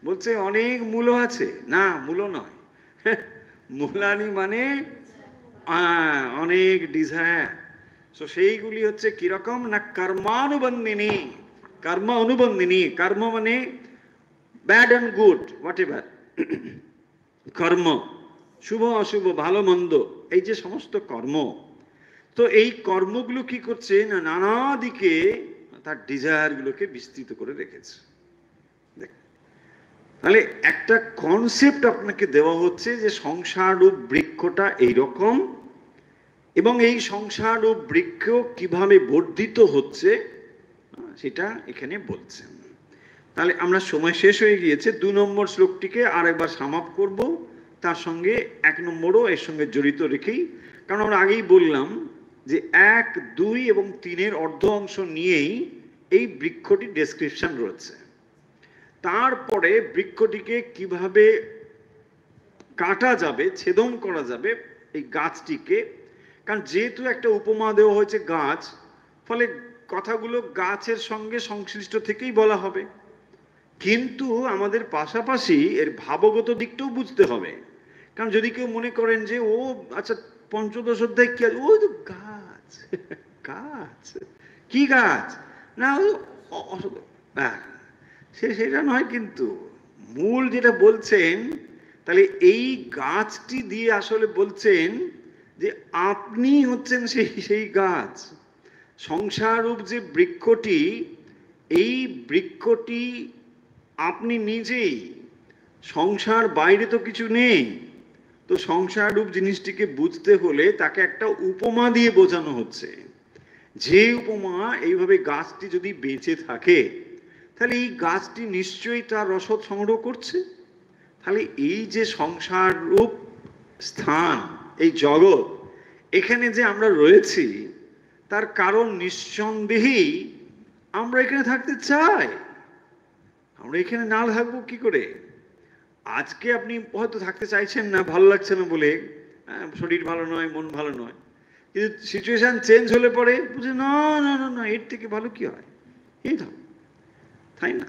বলছে অনেক মূল আছে। না, মূল নয়। মূলানি মানে অনেক ডিজায়ার। তো সেইগুলি হচ্ছে কিরকম না? কর্মানুবন্ধিনী। কর্ম অনুবন্ধিনী, কর্ম মানে bad and good, what ever. কর্ম, শুভ অশুভ, ভালো মন্দ, এই যে সমস্ত কর্ম। তো এই কর্মগুলো কি করছে না? নানা দিকে তার ডিজায়ার গুলোকে বিস্তৃত করে রেখেছে। তাহলে একটা কনসেপ্ট আপনাকে দেওয়া হচ্ছে যে সংসার রূপ বৃক্ষটা এইরকম, এবং এই সংসার রূপ বৃক্ষ কিভাবে বর্ধিত হচ্ছে সেটা এখানে বলছেন। তাহলে আমরা সময় শেষ হয়ে গিয়েছে। 2 নম্বর শ্লোকটিকে আরেকবার সামাপ করব, তার সঙ্গে 1 নম্বরও এর সঙ্গে জড়িত রেখেই। কারণ আমরা আগেই বললাম যে 1, 2 এবং 3-এর অর্ধ অংশ নিয়েই এই বৃক্ষটি ডেসক্রিপশন রয়েছে। তারপরে বৃক্ষটিকে কিভাবে কাটা যাবে, ছেদন করা যাবে এই গাছটিকে, কারণ যেহেতু একটা উপমা দেওয়া হয়েছে গাছ, ফলে কথাগুলো গাছের সঙ্গে সংশ্লিষ্ট থেকেই বলা হবে। কিন্তু আমাদের পাশাপাশি এর ভাবগত দিকটাও বুঝতে হবে। কারণ যদি কেউ মনে করেন যে ও আচ্ছা 15 অধ্যায় কি আছে, ওই তো গাছ, গাছ, কি গাছ? না সেটা নয়, কিন্তু মূল যেটা বলছেন, তাহলে এই গাছটি দিয়ে আসলে বলছেন যে আপনি হচ্ছেন সেই সেই গাছ। সংসাররূপ যে বৃক্ষটি, এই বৃক্ষটি আপনি নিজেই। সংসার বাইরে তো কিছু নেই। তো সংসাররূপ জিনিসটিকে বুঝতে হলে তাকে একটা উপমা দিয়ে বোঝানো হচ্ছে। যে উপমা, এইভাবে গাছটি যদি বেঁচে থাকে তাহলে এই গাছটি নিশ্চয়ই তার রসদ সংগ্রহ করছে। তাহলে এই যে সংসার রূপ স্থান, এই জগৎ, এখানে যে আমরা রয়েছি, তার কারণ নিঃসন্দেহেই আমরা এখানে থাকতে চাই। আমরা এখানে না থাকবো কি করে? আজকে আপনি হয়তো থাকতে চাইছেন না, ভালো লাগছে না বলে, শরীর ভালো নয়, মন ভালো নয়, কিন্তু সিচুয়েশন চেঞ্জ হলে পরে বুঝে না না না না, এর থেকে ভালো কি হয়, এই থাক, তাই না?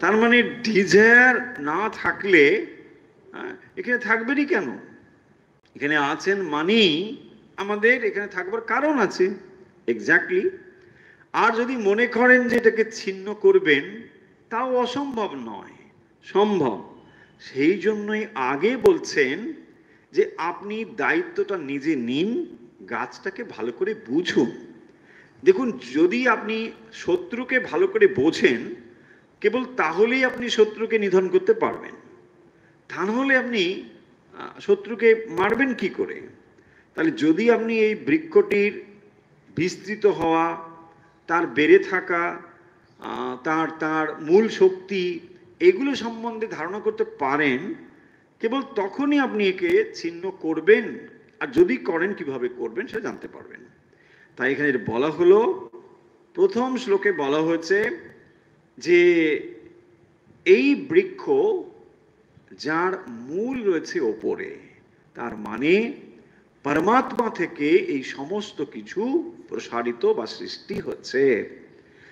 তার মানে ডিজায়ার না থাকলে এখানে থাকবেনই কেন? এখানে আছেন মানেই আমাদের এখানে থাকবার কারণ আছে, এক্স্যাক্টলি। আর যদি মনে করেন যে এটাকে ছিন্ন করবেন, তাও অসম্ভব নয়, সম্ভব। সেই জন্যই আগে বলছেন যে আপনি দায়িত্বটা নিজে নিন, গাছটাকে ভালো করে বুঝুন। দেখুন, যদি আপনি শত্রুকে ভালো করে বোঝেন, কেবল তাহলেই আপনি শত্রুকে নিধন করতে পারবেন। তা নাহলে আপনি শত্রুকে মারবেন কি করে? তাহলে যদি আপনি এই বৃক্ষটির বিস্তৃত হওয়া, তার বেড়ে থাকা, তার তার মূল শক্তি, এগুলো সম্বন্ধে ধারণা করতে পারেন, কেবল তখনই আপনি একে ছিন্ন করবেন। আর যদি করেন, কিভাবে করবেন সেটা জানতে পারবেন। তাই এখানে বলা হলো, প্রথম শ্লোকে বলা হয়েছে যে এই বৃক্ষ যার মূল রয়েছে ওপরে, তার মানে পরমাত্মা থেকে এই সমস্ত কিছু প্রসারিত বা সৃষ্টি হচ্ছে।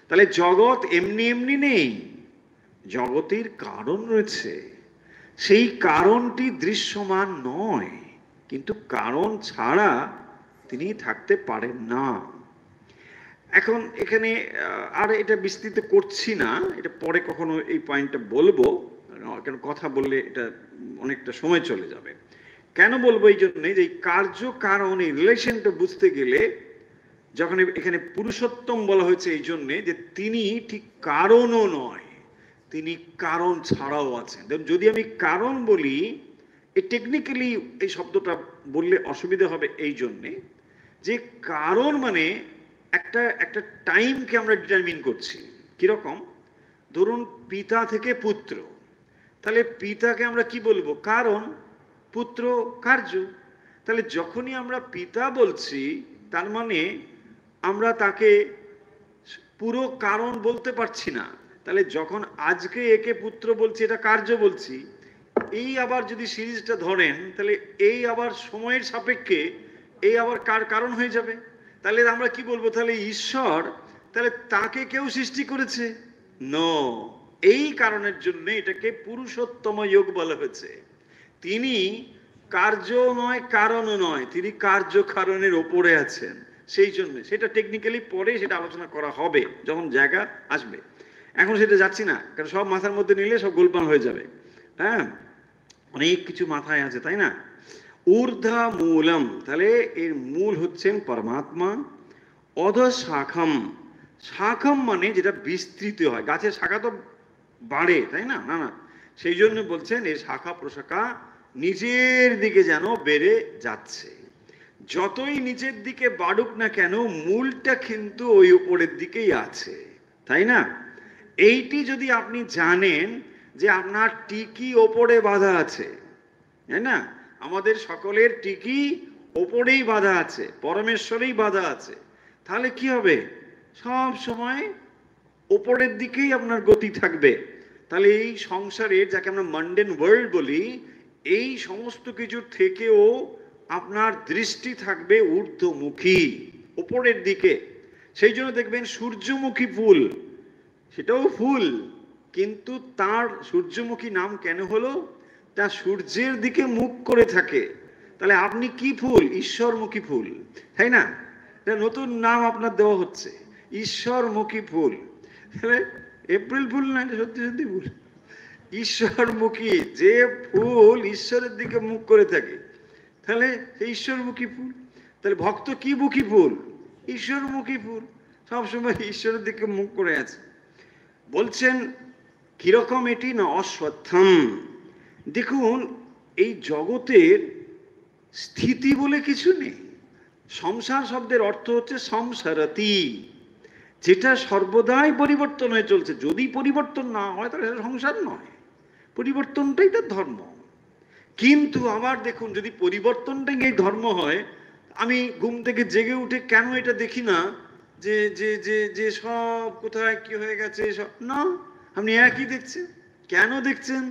তাহলে জগৎ এমনি এমনি নেই, জগতের কারণ রয়েছে। সেই কারণটি দৃশ্যমান নয়, কিন্তু কারণ ছাড়া তিনি থাকতে পারেন না। এখন এখানে আর এটা বিস্তৃত করছি না, এটা পরে কখনো এই পয়েন্টটা বলবো, কেন কথা বললে এটা অনেকটা সময় চলে যাবে। কেন বলবো? এই জন্যে যে কার্য কারণ, এই রিলেশনটা বুঝতে গেলে, যখন এখানে পুরুষোত্তম বলা হয়েছে এই জন্যে যে তিনি ঠিক কারণও নয়, তিনি কারণ ছাড়াও আছেন। যদি আমি কারণ বলি, এই টেকনিক্যালি এই শব্দটা বললে অসুবিধা হবে এই জন্যে যে কারণ মানে একটা একটা টাইমকে আমরা ডিটারমিন করছি। কিরকম? ধরুন পিতা থেকে পুত্র, তাহলে পিতাকে আমরা কি বলবো? কারণ, পুত্র কার্য। তাহলে যখনই আমরা পিতা বলছি, তার মানে আমরা তাকে পুরো কারণ বলতে পারছি না। তাহলে যখন আজকে একে পুত্র বলছি, এটা কার্য বলছি। এই আবার যদি সিরিজটা ধরেন, তাহলে এই আবার সময়ের সাপেক্ষে এই আবার কার কারণ হয়ে যাবে। তাহলে আমরা কি বলবো? তাহলে ঈশ্বর, তাহলে তাকে কেউ সৃষ্টি করেছে? নো, এই কারণের জন্য এটাকে পুরুষোত্তম যোগ বলা হয়েছে। তিনি কার্য নয়, কারণও নয়, তিনি কার্য কারণের ওপরে আছেন। সেই জন্য সেটা টেকনিক্যালি পরে সেটা আলোচনা করা হবে যখন জায়গা আসবে। এখন সেটা যাচ্ছি না, কারণ সব মাথার মধ্যে নিলে সব গোলপাল হয়ে যাবে। হ্যাঁ, অনেক কিছু মাথায় আছে, তাই না? ঊর্ধ্বা মূলম, তাহলে এর মূল হচ্ছেন পরমাত্মা। অধ শাখম, শাখম মানে যেটা বিস্তৃত হয়, গাছের শাখা তো বাড়ে, তাই না? না না, সেই জন্য বলছেন এই শাখা প্রশাখা নিচের দিকে যেন বেড়ে যাচ্ছে। যতই নিচের দিকে বাড়ুক না কেন, মূলটা কিন্তু ওই উপরের দিকেই আছে, তাই না? এইটি যদি আপনি জানেন যে আপনার টিকি ওপরে বাঁধা আছে, তাই না? আমাদের সকলের টিকি ওপরেই বাঁধা আছে, পরমেশ্বরেই বাঁধা আছে। তাহলে কি হবে? সব সময় ওপরের দিকেই আপনার গতি থাকবে। তাহলে এই সংসারের, যাকে আমরা মান্ডেন ওয়ার্ল্ড বলি, এই সমস্ত কিছুর থেকেও আপনার দৃষ্টি থাকবে ঊর্ধ্বমুখী, ওপরের দিকে। সেই জন্য দেখবেন সূর্যমুখী ফুল, সেটাও ফুল, কিন্তু তার সূর্যমুখী নাম কেন হলো? তা সূর্যের দিকে মুখ করে থাকে। তাহলে আপনি কি ফুল? ঈশ্বরমুখী ফুল, তাই না? এটা নতুন নাম আপনার দেওয়া হচ্ছে, ঈশ্বরমুখী ফুল। তাহলে এপ্রিল ফুল না, এটা সত্যি সত্যি ফুল। ঈশ্বরমুখী, যে ফুল ঈশ্বরের দিকে মুখ করে থাকে, তাহলে সেই ঈশ্বরমুখী ফুল। তাহলে ভক্ত কি মুখী ফুল? ঈশ্বরমুখী ফুল, সবসময় ঈশ্বরের দিকে মুখ করে আছে। বলছেন কিরকম এটি না, অশ্বত্থম। দেখুন, এই জগতের স্থিতি বলে কিছু নেই। সংসার শব্দের অর্থ হচ্ছে সংসারতি, যেটা সর্বদাই পরিবর্তন হয়ে চলছে। যদি পরিবর্তন না হয় তাহলে এটা সংসার নয়, পরিবর্তনটাই তার ধর্ম। কিন্তু আবার দেখুন, যদি পরিবর্তনটাই এই ধর্ম হয়, আমি ঘুম থেকে জেগে উঠে কেন এটা দেখি না যে যে যে যে সব কোথায় কি হয়ে গেছে, সব না, আপনি একই দেখছেন। কেন দেখছেন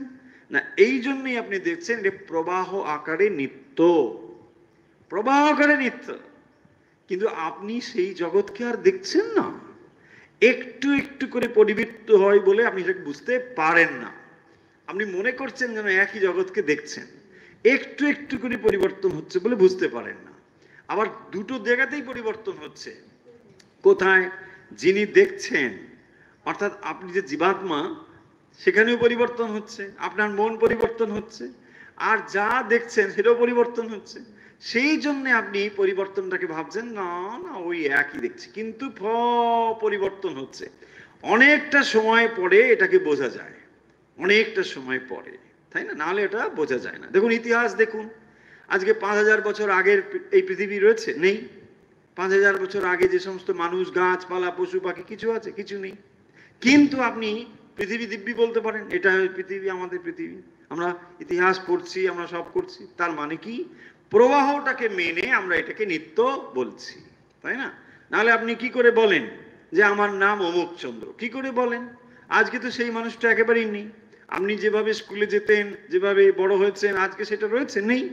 না? এই জন্যই আপনি দেখছেন যে প্রবাহ আকারে নিত্য, প্রবাহ আকারে নিত্য। কিন্তু আপনি সেই জগৎকে আর দেখছেন না, একটু একটু করে পরিবৃত্ত হয় বলে আপনি সেটা বুঝতে পারেন না। আপনি মনে করছেন যেন একই জগৎকে দেখছেন, একটু একটু করে পরিবর্তন হচ্ছে বলে বুঝতে পারেন না। আবার দুটো জায়গাতেই পরিবর্তন হচ্ছে। কোথায়? যিনি দেখছেন, অর্থাৎ আপনি যে জীবাত্মা, সেখানেও পরিবর্তন হচ্ছে, আপনার মন পরিবর্তন হচ্ছে, আর যা দেখছেন সেটাও পরিবর্তন হচ্ছে। সেই জন্য আপনি পরিবর্তনটাকে ভাবছেন না না ওই একই দেখছি, কিন্তু পরিবর্তন হচ্ছে। অনেকটা সময় পরে এটাকে বোঝা যায়, অনেকটা সময় পরে, তাই না? নাহলে এটা বোঝা যায় না। দেখুন ইতিহাস দেখুন, আজকে 5000 বছর আগের এই পৃথিবী রয়েছে? নেই। 5000 বছর আগে যে সমস্ত মানুষ, গাছপালা, পশু পাখি কিছু আছে? কিছু নেই। কিন্তু আপনি পৃথিবী দিব্যি বলতে পারেন, এটা পৃথিবী, আমাদের পৃথিবী। আমরা ইতিহাস পড়ছি, আমরা সব করছি, তার মানে কি? প্রবাহটাকে মেনে আমরা এটাকে নিত্য বলছি, তাই না? নাহলে আপনি কি করে বলেন যে আমার নাম অমুক চন্দ্র? কি করে বলেন? আজকে তো সেই মানুষটা একেবারেই নেই। আপনি যেভাবে স্কুলে যেতেন, যেভাবে বড় হয়েছেন, আজকে সেটা রয়েছে? নেই।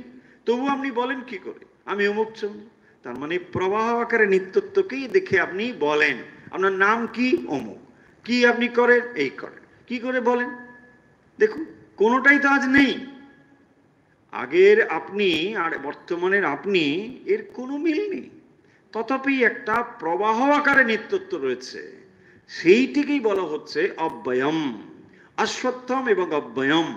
তবু আপনি বলেন কি করে আমি অমুক চন্দ্র? তার মানে প্রবাহ আকারে নিত্যত্বকেই দেখে আপনি বলেন আপনার নাম কি? অমুক। কি আপনি করেন? এই করেন। কি করে বলেন? দেখুন, কোনোটাই তো আজ নেই। আগের আপনি আর বর্তমানের আপনি, এর কোনো মিল নেই। তথাপি একটা প্রবাহ আকারে নিত্যত্ব রয়েছে, সেইটিকেই বলা হচ্ছে অব্যয়ম। অশ্বত্থম এবং অব্যয়ম।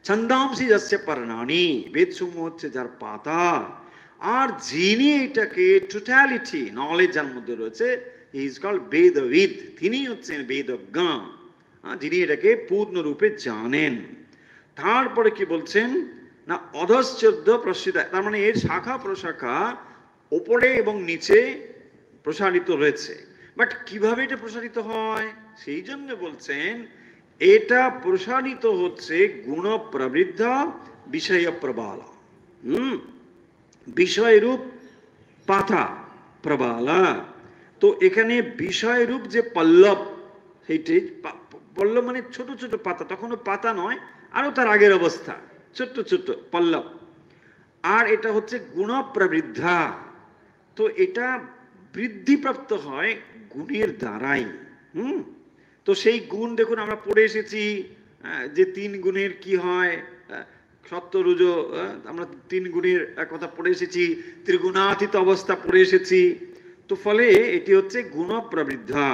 ছন্দাংসি যস্য পর্ণানি, বেদসমূহ হচ্ছে যার পাতা। আর যিনি এটাকে টোটালিটি নলেজ যার মধ্যে রয়েছে, হি ইজ কল্ড বেদবিদ। তিনি হচ্ছেন বেদজ্ঞ, যিনি এটাকে পূর্ণরূপে জানেন। তারপরে কি বলছেন না, অধশ্চর্য প্রসিদ্ধ, তার মানে এর শাখা প্রশাখা ওপরে এবং নিচে প্রসারিত রয়েছে। বাট কিভাবে এটা প্রসারিত হয়? সেই জন্য বলছেন এটা প্রসারিত হচ্ছে গুণ প্রবৃদ্ধ বিষয় প্রবালা। বিষয়রূপ পাতা প্রবালা। তো এখানে বিষয়রূপ যে পল্লব, সেইটি পল্লব মানে ছোট ছোট পাতা, তখনও পাতা নয়, আরো তার আগের অবস্থা, ছোট্ট ছোট্ট পল্লব। আর এটা হচ্ছে গুণ প্রবৃদ্ধা। তো এটা বৃদ্ধিপ্রাপ্ত হয় গুণের দ্বারাই। তো সেই গুণ দেখুন, আমরা পড়ে এসেছি যে 3 গুণের কি হয়, সত্য রুজ, আমরা 3 গুণের কথা পড়ে এসেছি, ত্রিগুণাতীত অবস্থা পড়ে এসেছি। তো ফলে এটি হচ্ছে গুণ প্রবৃদ্ধা।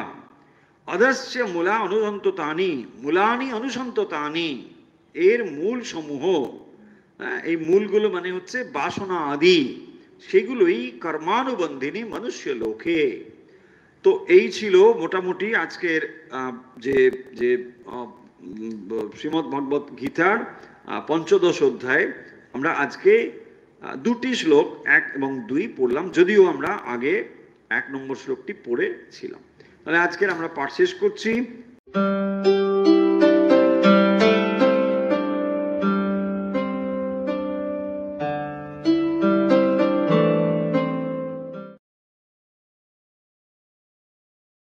অদস্য মূলা অনুসন্ততানি, মূলানি অনুসন্ততানি, এর মূল সমূহ, এই মূলগুলো মানে হচ্ছে বাসনা আদি, সেগুলোই কর্মানুবন্ধিনী মনুষ্য লোকে। তো এই ছিল মোটামুটি আজকের যে যে শ্রীমদ্ ভগবত গীতার 15 অধ্যায়। আমরা আজকে 2টি শ্লোক 1 এবং 2 পড়লাম, যদিও আমরা আগে 1 নম্বর শ্লোকটি পড়েছিলাম। তাহলে আজকের আমরা পাঠ শেষ করছি।